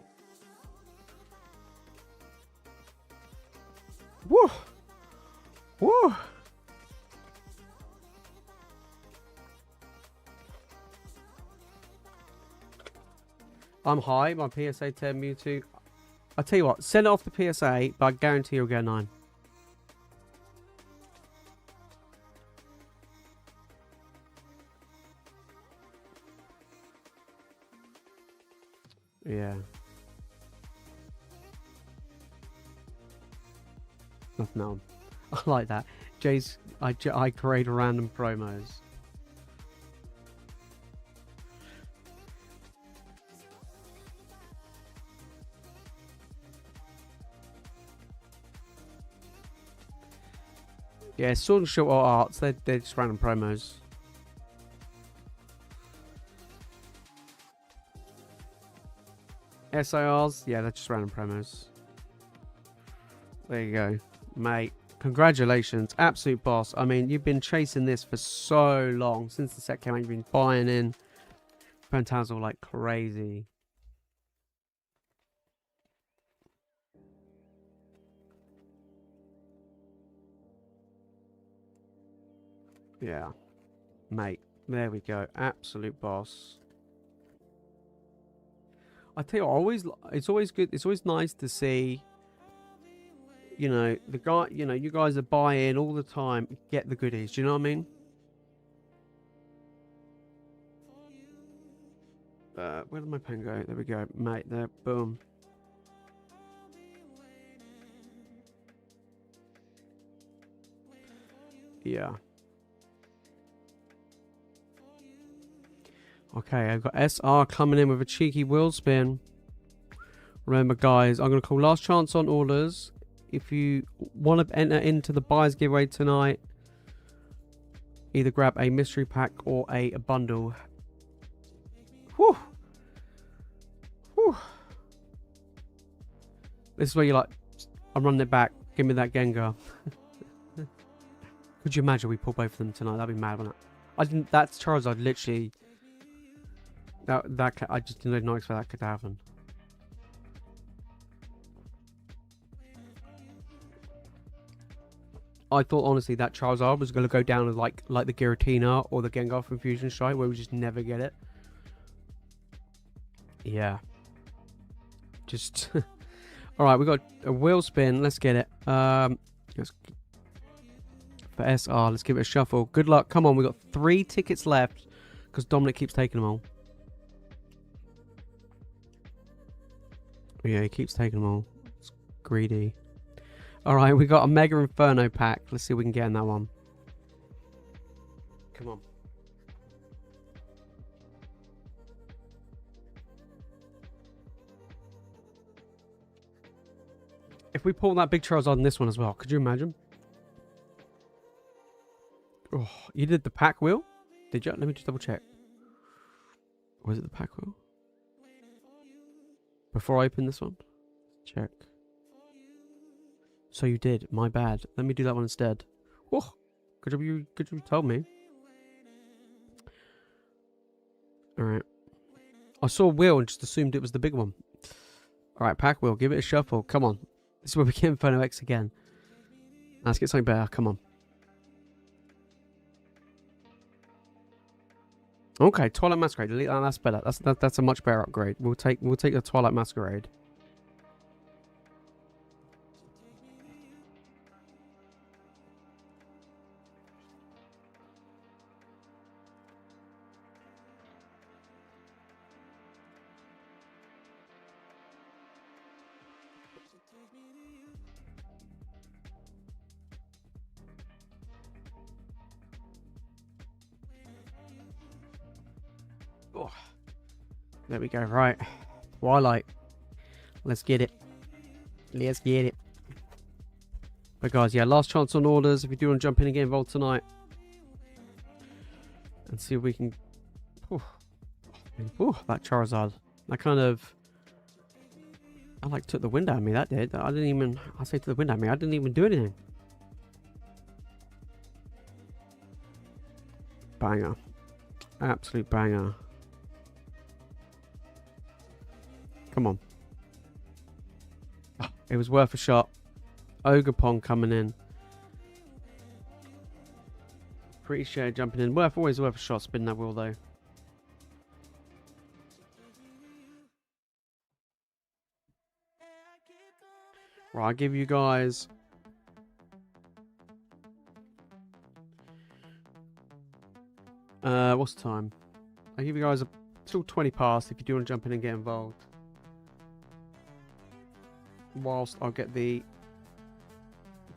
Woo! Woo! I'm high. My PSA 10 Mewtwo. I'll tell you what. Send it off the PSA, but I guarantee you'll get a 9. Yeah. Nothing on. I like that. Jace, I create random promos. Yeah, Sword and Shield arts, they're just random promos. SIRs, yeah, they're just random promos. There you go, mate. Congratulations, absolute boss. I mean, you've been chasing this for so long. Since the set came out, you've been buying in Phantasmal like crazy. Yeah, mate. There we go. Absolute boss. I tell you what, it's always good. It's always nice to see, you know, the guy, you know, you guys are buying all the time, get the goodies. Do you know what I mean? Where did my pen go? There we go, mate. There, boom. Yeah. Okay, I've got SR coming in with a cheeky wheel spin. Remember, guys, I'm going to call last chance on orders. If you want to enter into the buyers giveaway tonight, either grab a mystery pack or a bundle. Whew. Whew. This is where you're like, I'm running it back. Give me that Gengar. Could you imagine we pull both of them tonight? That'd be mad, wouldn't it? I didn't. That's Charizard literally. I just did not expect that could happen. I thought honestly that Charizard was going to go down as like the Giratina or the Gengar from Fusion Strike, where we just never get it. Yeah. Just all right. We got a wheel spin. Let's get it. Let's for SR. Let's give it a shuffle. Good luck. Come on. We got 3 tickets left because Dominic keeps taking them all. Yeah, he keeps taking them all. It's greedy. Alright, we got a Mega Inferno pack. Let's see if we can get in that one. Come on. If we pull that big Charizard on this one as well, could you imagine? Oh, you did the pack wheel? Did you? Let me just double check. Was it the pack wheel? Before I open this one? Check. So you did. My bad. Let me do that one instead. Oh, good job you told me. Alright. I saw wheel and just assumed it was the big one. Alright, pack wheel. Give it a shuffle. Come on. This is where we get Inferno X again. Let's get something better. Come on. Okay, Twilight Masquerade. That's better. That's a much better upgrade. We'll take the Twilight Masquerade. Oh, there we go. Right, Twilight. Let's get it. Let's get it. But guys, yeah, last chance on orders. If you do want to jump in and get involved tonight, and see if we can. That Charizard. That kind of. I like took the wind out of me. That did. I didn't even. I say to the wind out of me. I didn't even do anything. Banger. Absolute banger. Come on. It was worth a shot. Ogre Pong coming in. Appreciate jumping in. Always worth a shot. Spin that wheel though. Right, I'll give you guys. What's the time? I'll give you guys till 20 past if you do want to jump in and get involved. Whilst I'll get the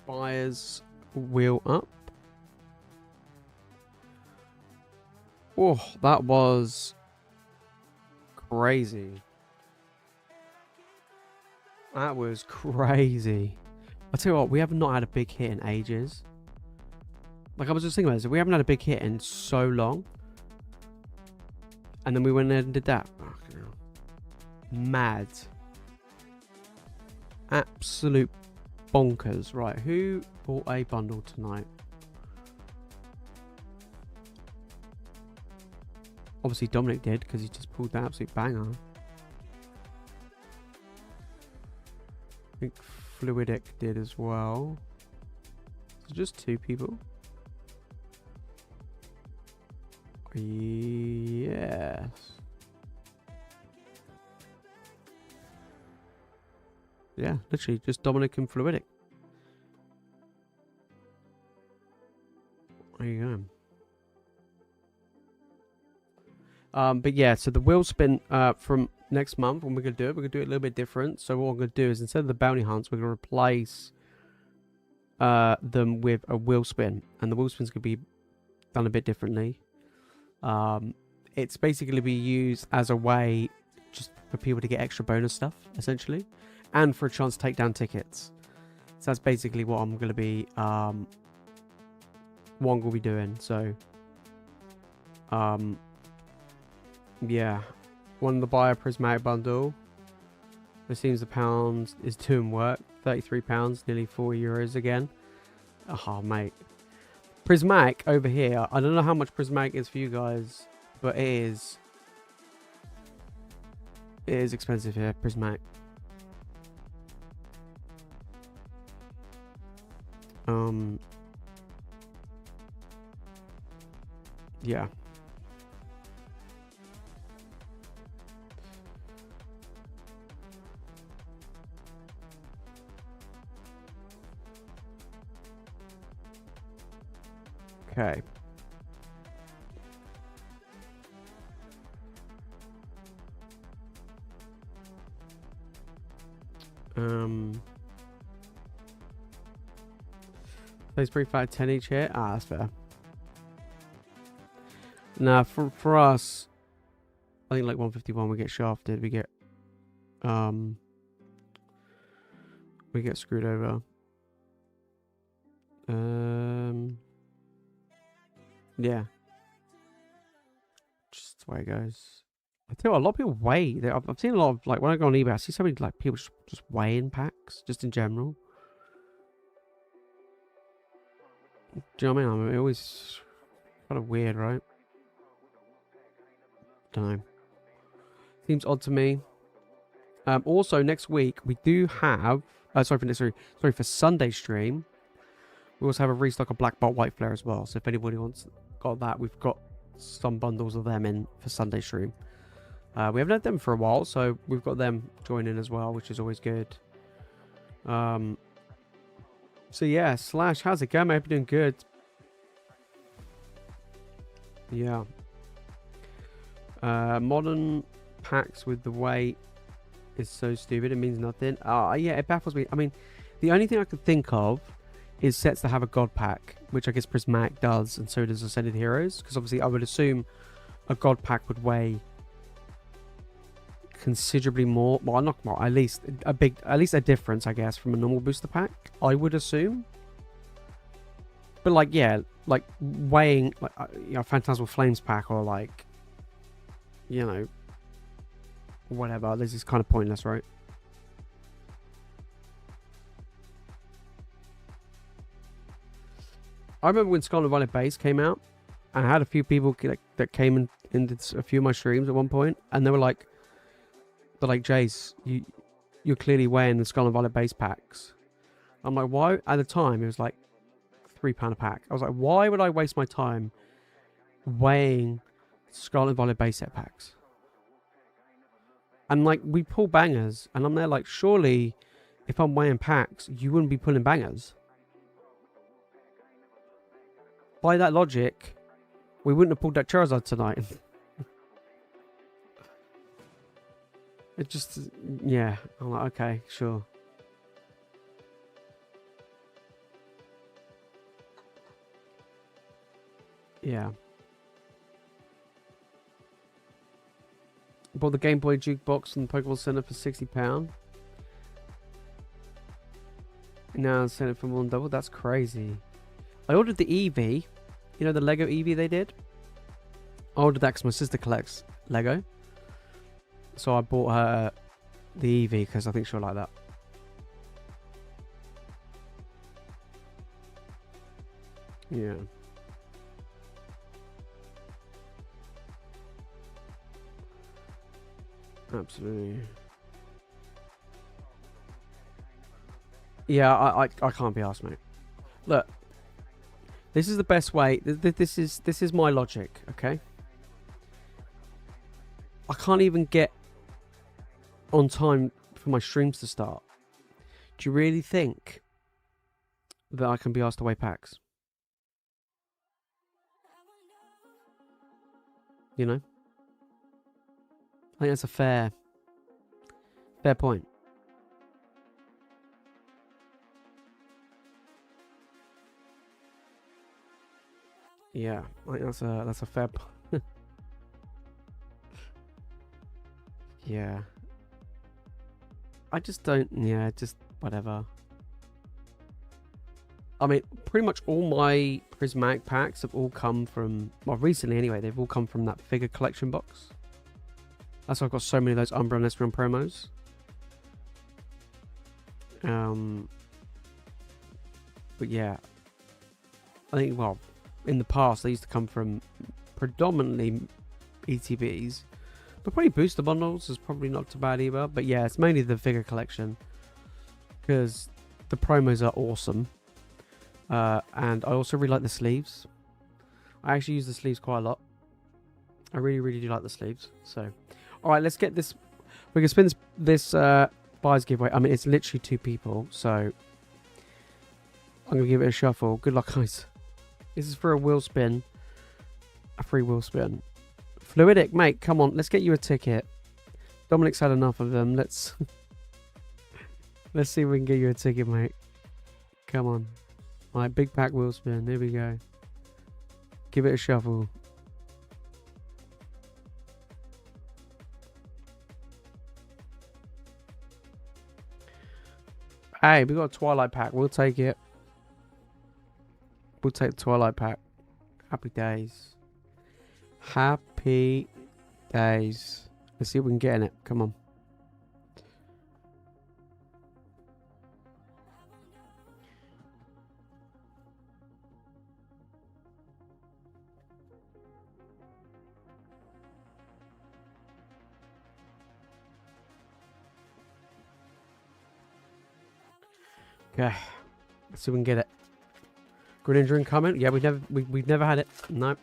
buyer's wheel up. Oh, that was crazy. That was crazy. I'll tell you what, we have not had a big hit in ages. Like, I was just thinking about this, we haven't had a big hit in so long. And then we went there and did that. Mad. Absolute bonkers. Right, who bought a bundle tonight? Obviously Dominic did, because he just pulled that absolute banger. I think Fluidic did as well. So just 2 people. Yes. Yeah, literally just Dominic and Fluidic. There you go. But yeah, so the wheel spin from next month, when we're going to do it, a little bit different. So what we're going to do is, instead of the bounty hunts, we're going to replace them with a wheel spin. And the wheel spin's going to be done a bit differently. It's basically be used as a way just for people to get extra bonus stuff, essentially, and for a chance to take down tickets. So that's basically what I'm going to be doing. So yeah, one the buyer prismatic bundle. It seems the pound is doing work. £33, nearly €4 again. Oh mate, prismatic over here. I don't know how much prismatic is for you guys, but it is expensive here. Prismatic. Yeah. Okay. Those pretty fat 10 each here. Ah, that's fair. Now for us, I think like 151 we get shafted. We get screwed over. Yeah. Just the way it goes. I tell you what, a lot of people weigh. I've seen a lot of, like, when I go on eBay, I see so many like people just weighing packs, just in general. Do you know what I mean? It always kind of weird, right? Don't know. Seems odd to me. Also, next week we do have. Sorry for Sunday stream. We also have a restock of Black Bolt White Flare as well. So if anybody got that, we've got some bundles of them in for Sunday stream. We haven't had them for a while, so we've got them joining as well, which is always good. So yeah, Slash, how's it going? I hope you're doing good. Yeah. Modern packs with the weight is so stupid. It means nothing. Yeah, it baffles me. I mean, the only thing I could think of is sets that have a god pack, which I guess Prismatic does, and so does Ascended Heroes. Because obviously, I would assume a god pack would weigh considerably more. Well, not more. At least a difference, I guess, from a normal booster pack. I would assume. But like, yeah, like weighing, like Phantasmal Flames pack, or like, whatever. This is kind of pointless, right? I remember when Scarlet Violet Base came out, I had a few people that came in into a few of my streams at one point, and they were like, Jace, you're clearly weighing the Scarlet Violet Base packs. I'm like, why? At the time, it was like £3 a pack. I was like, why would I waste my time weighing Scarlet Violet Base set packs? And like, we pull bangers, and I'm there like, surely, if I'm weighing packs, you wouldn't be pulling bangers. By that logic, we wouldn't have pulled that Charizard tonight. It just, yeah. I'm like, okay, sure. Yeah. Bought the Game Boy jukebox from the Pokeball Center for £60. Now I'm selling it for more than double. That's crazy. I ordered the Eevee. You know the Lego Eevee they did? I ordered that because my sister collects Lego. So I bought her the Eevee because I think she'll like that. Yeah. Absolutely. Yeah, I can't be asked, mate. Look, this is the best way. This is my logic, okay? I can't even get on time for my streams to start. Do you really think that I can be asked to weigh packs? You know? I think that's a fair point. Yeah, I think that's a fair point. Yeah. I just don't, yeah, just whatever. I mean, pretty much all my prismatic packs have all come from, well, recently anyway, they've all come from that figure collection box. That's why I've got so many of those Umbra and Espeon promos. But yeah, I think, well, in the past they used to come from predominantly ETBs, but probably booster bundles is probably not too bad either. But yeah, it's mainly the figure collection because the promos are awesome. And I also really like the sleeves. I actually use the sleeves quite a lot. I really do like the sleeves. So, all right, let's get this. We can spin this buyer's giveaway. I mean, it's literally 2 people, so I'm gonna give it a shuffle. Good luck, guys. This is for a wheel spin, a free wheel spin. Fluidic, mate, come on, let's get you a ticket. Dominic's had enough of them. Let's see if we can get you a ticket, mate. Come on. All right, big pack wheel spin. Here we go. Give it a shuffle. Hey, we got a Twilight pack. We'll take it. We'll take the Twilight pack. Happy days. Happy days. Let's see if we can get in it. Come on. Okay. Let's see if we can get it. Greninja incoming. Yeah, we've never had it. No.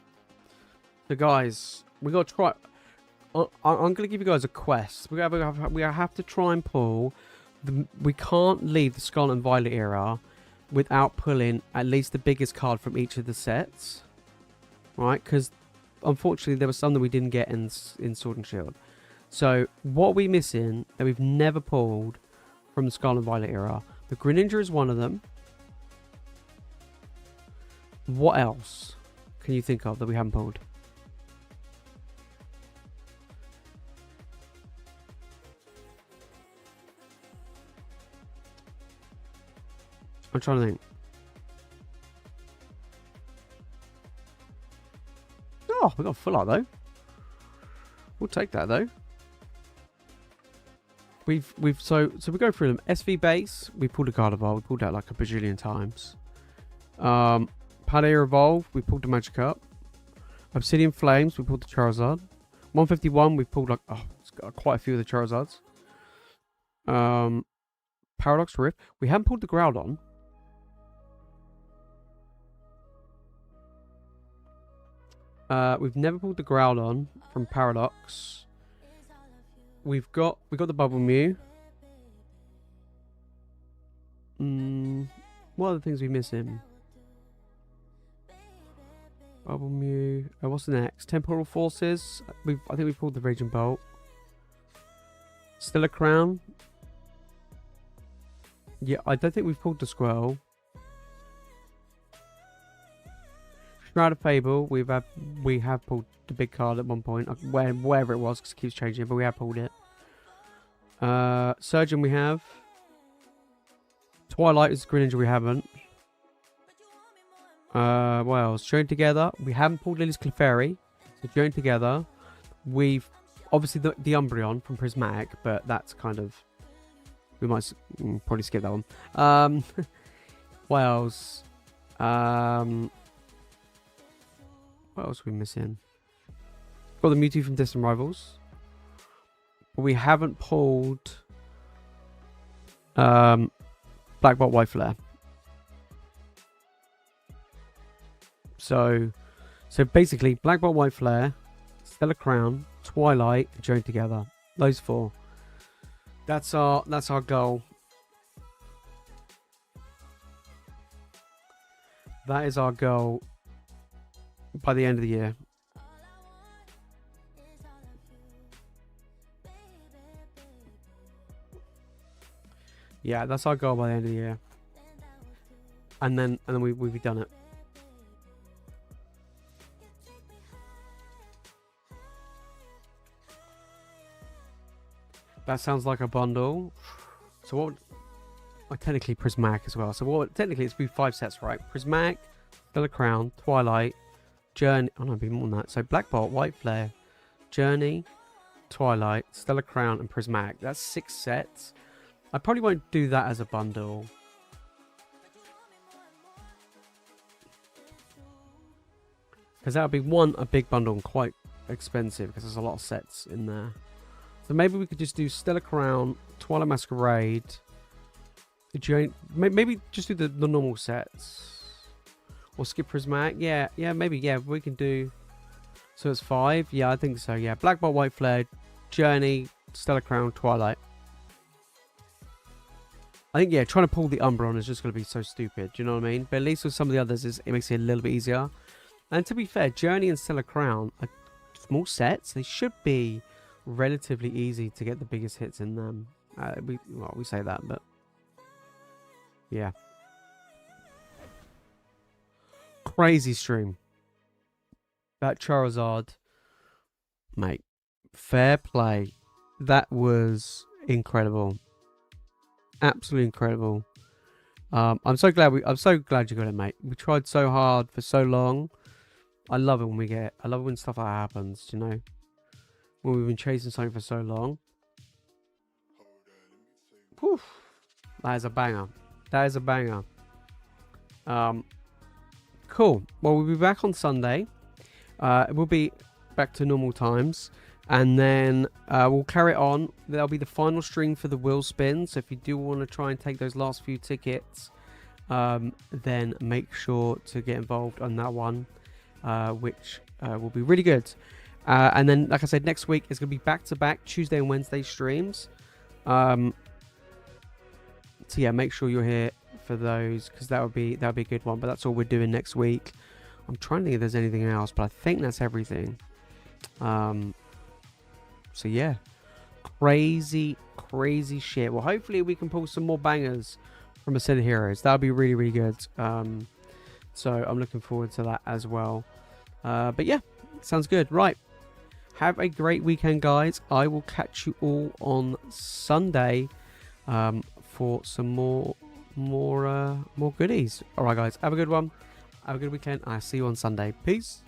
So guys, we got to try. I'm gonna give you guys a quest. We have to try and pull. We can't leave the Scarlet and Violet era without pulling at least the biggest card from each of the sets, right? Because unfortunately there was some that we didn't get in Sword and Shield. So what are we missing that we've never pulled from the Scarlet and Violet era? The Greninja is one of them. What else can you think of that we haven't pulled? I'm trying to think. Oh, we got a full art though. We'll take that though. So we go through them. SV base, we pulled a Gardevoir, we pulled out like a bajillion times. Paldea Evolve, we pulled the Magikarp. Obsidian Flames, we pulled the Charizard. 151, we pulled like, it's got quite a few of the Charizards. Paradox Rift, we haven't pulled the Groudon. We've never pulled the Groudon from Paradox. We got the Bubble Mew. What are the things we're missing? Bubble Mew. What's the next? Temporal Forces. I think we pulled the Raging Bolt. Still a Crown. Yeah, I don't think we've pulled the Squirrel. Shroud of Fable. We have pulled the big card at one point, wherever it was, because it keeps changing. But we have pulled it. Surgeon we have. Twilight is Greninja we haven't. What else? Join Together. We haven't pulled Lily's Clefairy. So Join Together. We've obviously the Umbreon from Prismatic, but that's kind of, we might probably skip that one. What else? What else are we missing? Got the Mewtwo from Distant Rivals. But we haven't pulled Black Bolt White Flare. So basically, Black Bolt White Flare, Stellar Crown, Twilight, and Join Together. Those four. That's our goal. That is our goal by the end of the year. Yeah, that's our goal by the end of the year. And then we've done it. That sounds like a bundle. So what? Technically Prismatic as well. So what? Technically it's be 5 sets, right? Prismatic, Stellar Crown, Twilight, Journey. Oh no, it'd be more than that. So Black Bolt, White Flare, Journey, Twilight, Stellar Crown, and Prismatic. That's 6 sets. I probably won't do that as a bundle. Because that would be a big bundle and quite expensive because there's a lot of sets in there. So maybe we could just do Stellar Crown, Twilight Masquerade. Maybe just do the normal sets. Or skip Prismatic. Yeah, maybe, we can do. So it's 5. Yeah, I think so. Yeah, Black Bolt, White Flare, Journey, Stellar Crown, Twilight. I think, yeah, trying to pull the Umbreon is just going to be so stupid. Do you know what I mean? But at least with some of the others, it makes it a little bit easier. And to be fair, Journey and Stellar Crown are small sets. They should be relatively easy to get the biggest hits in them. We say that, but yeah. Crazy stream. That Charizard, mate, fair play. That was incredible. Absolutely incredible. I'm so glad you got it, mate. We tried so hard for so long. I love it when I love it when stuff like that happens, you know. When we've been chasing something for so long. Whew. That is a banger. That is a banger. Cool. Well, we'll be back on Sunday. We'll be back to normal times. And then we'll carry it on. That'll be the final string for the wheel spin. So if you do want to try and take those last few tickets, then make sure to get involved on that one, which will be really good. And then, like I said, next week is going to be back-to-back Tuesday and Wednesday streams. So yeah, make sure you're here for those, because that'll be a good one. But that's all we're doing next week. I'm trying to think if there's anything else, but I think that's everything. So yeah, crazy shit. Well, hopefully we can pull some more bangers from Ascended Heroes. That'll be really, really good. So I'm looking forward to that as well. But yeah, sounds good. Right. Have a great weekend, guys. I will catch you all on Sunday for some more goodies. All right, guys. Have a good one. Have a good weekend. I'll see you on Sunday. Peace.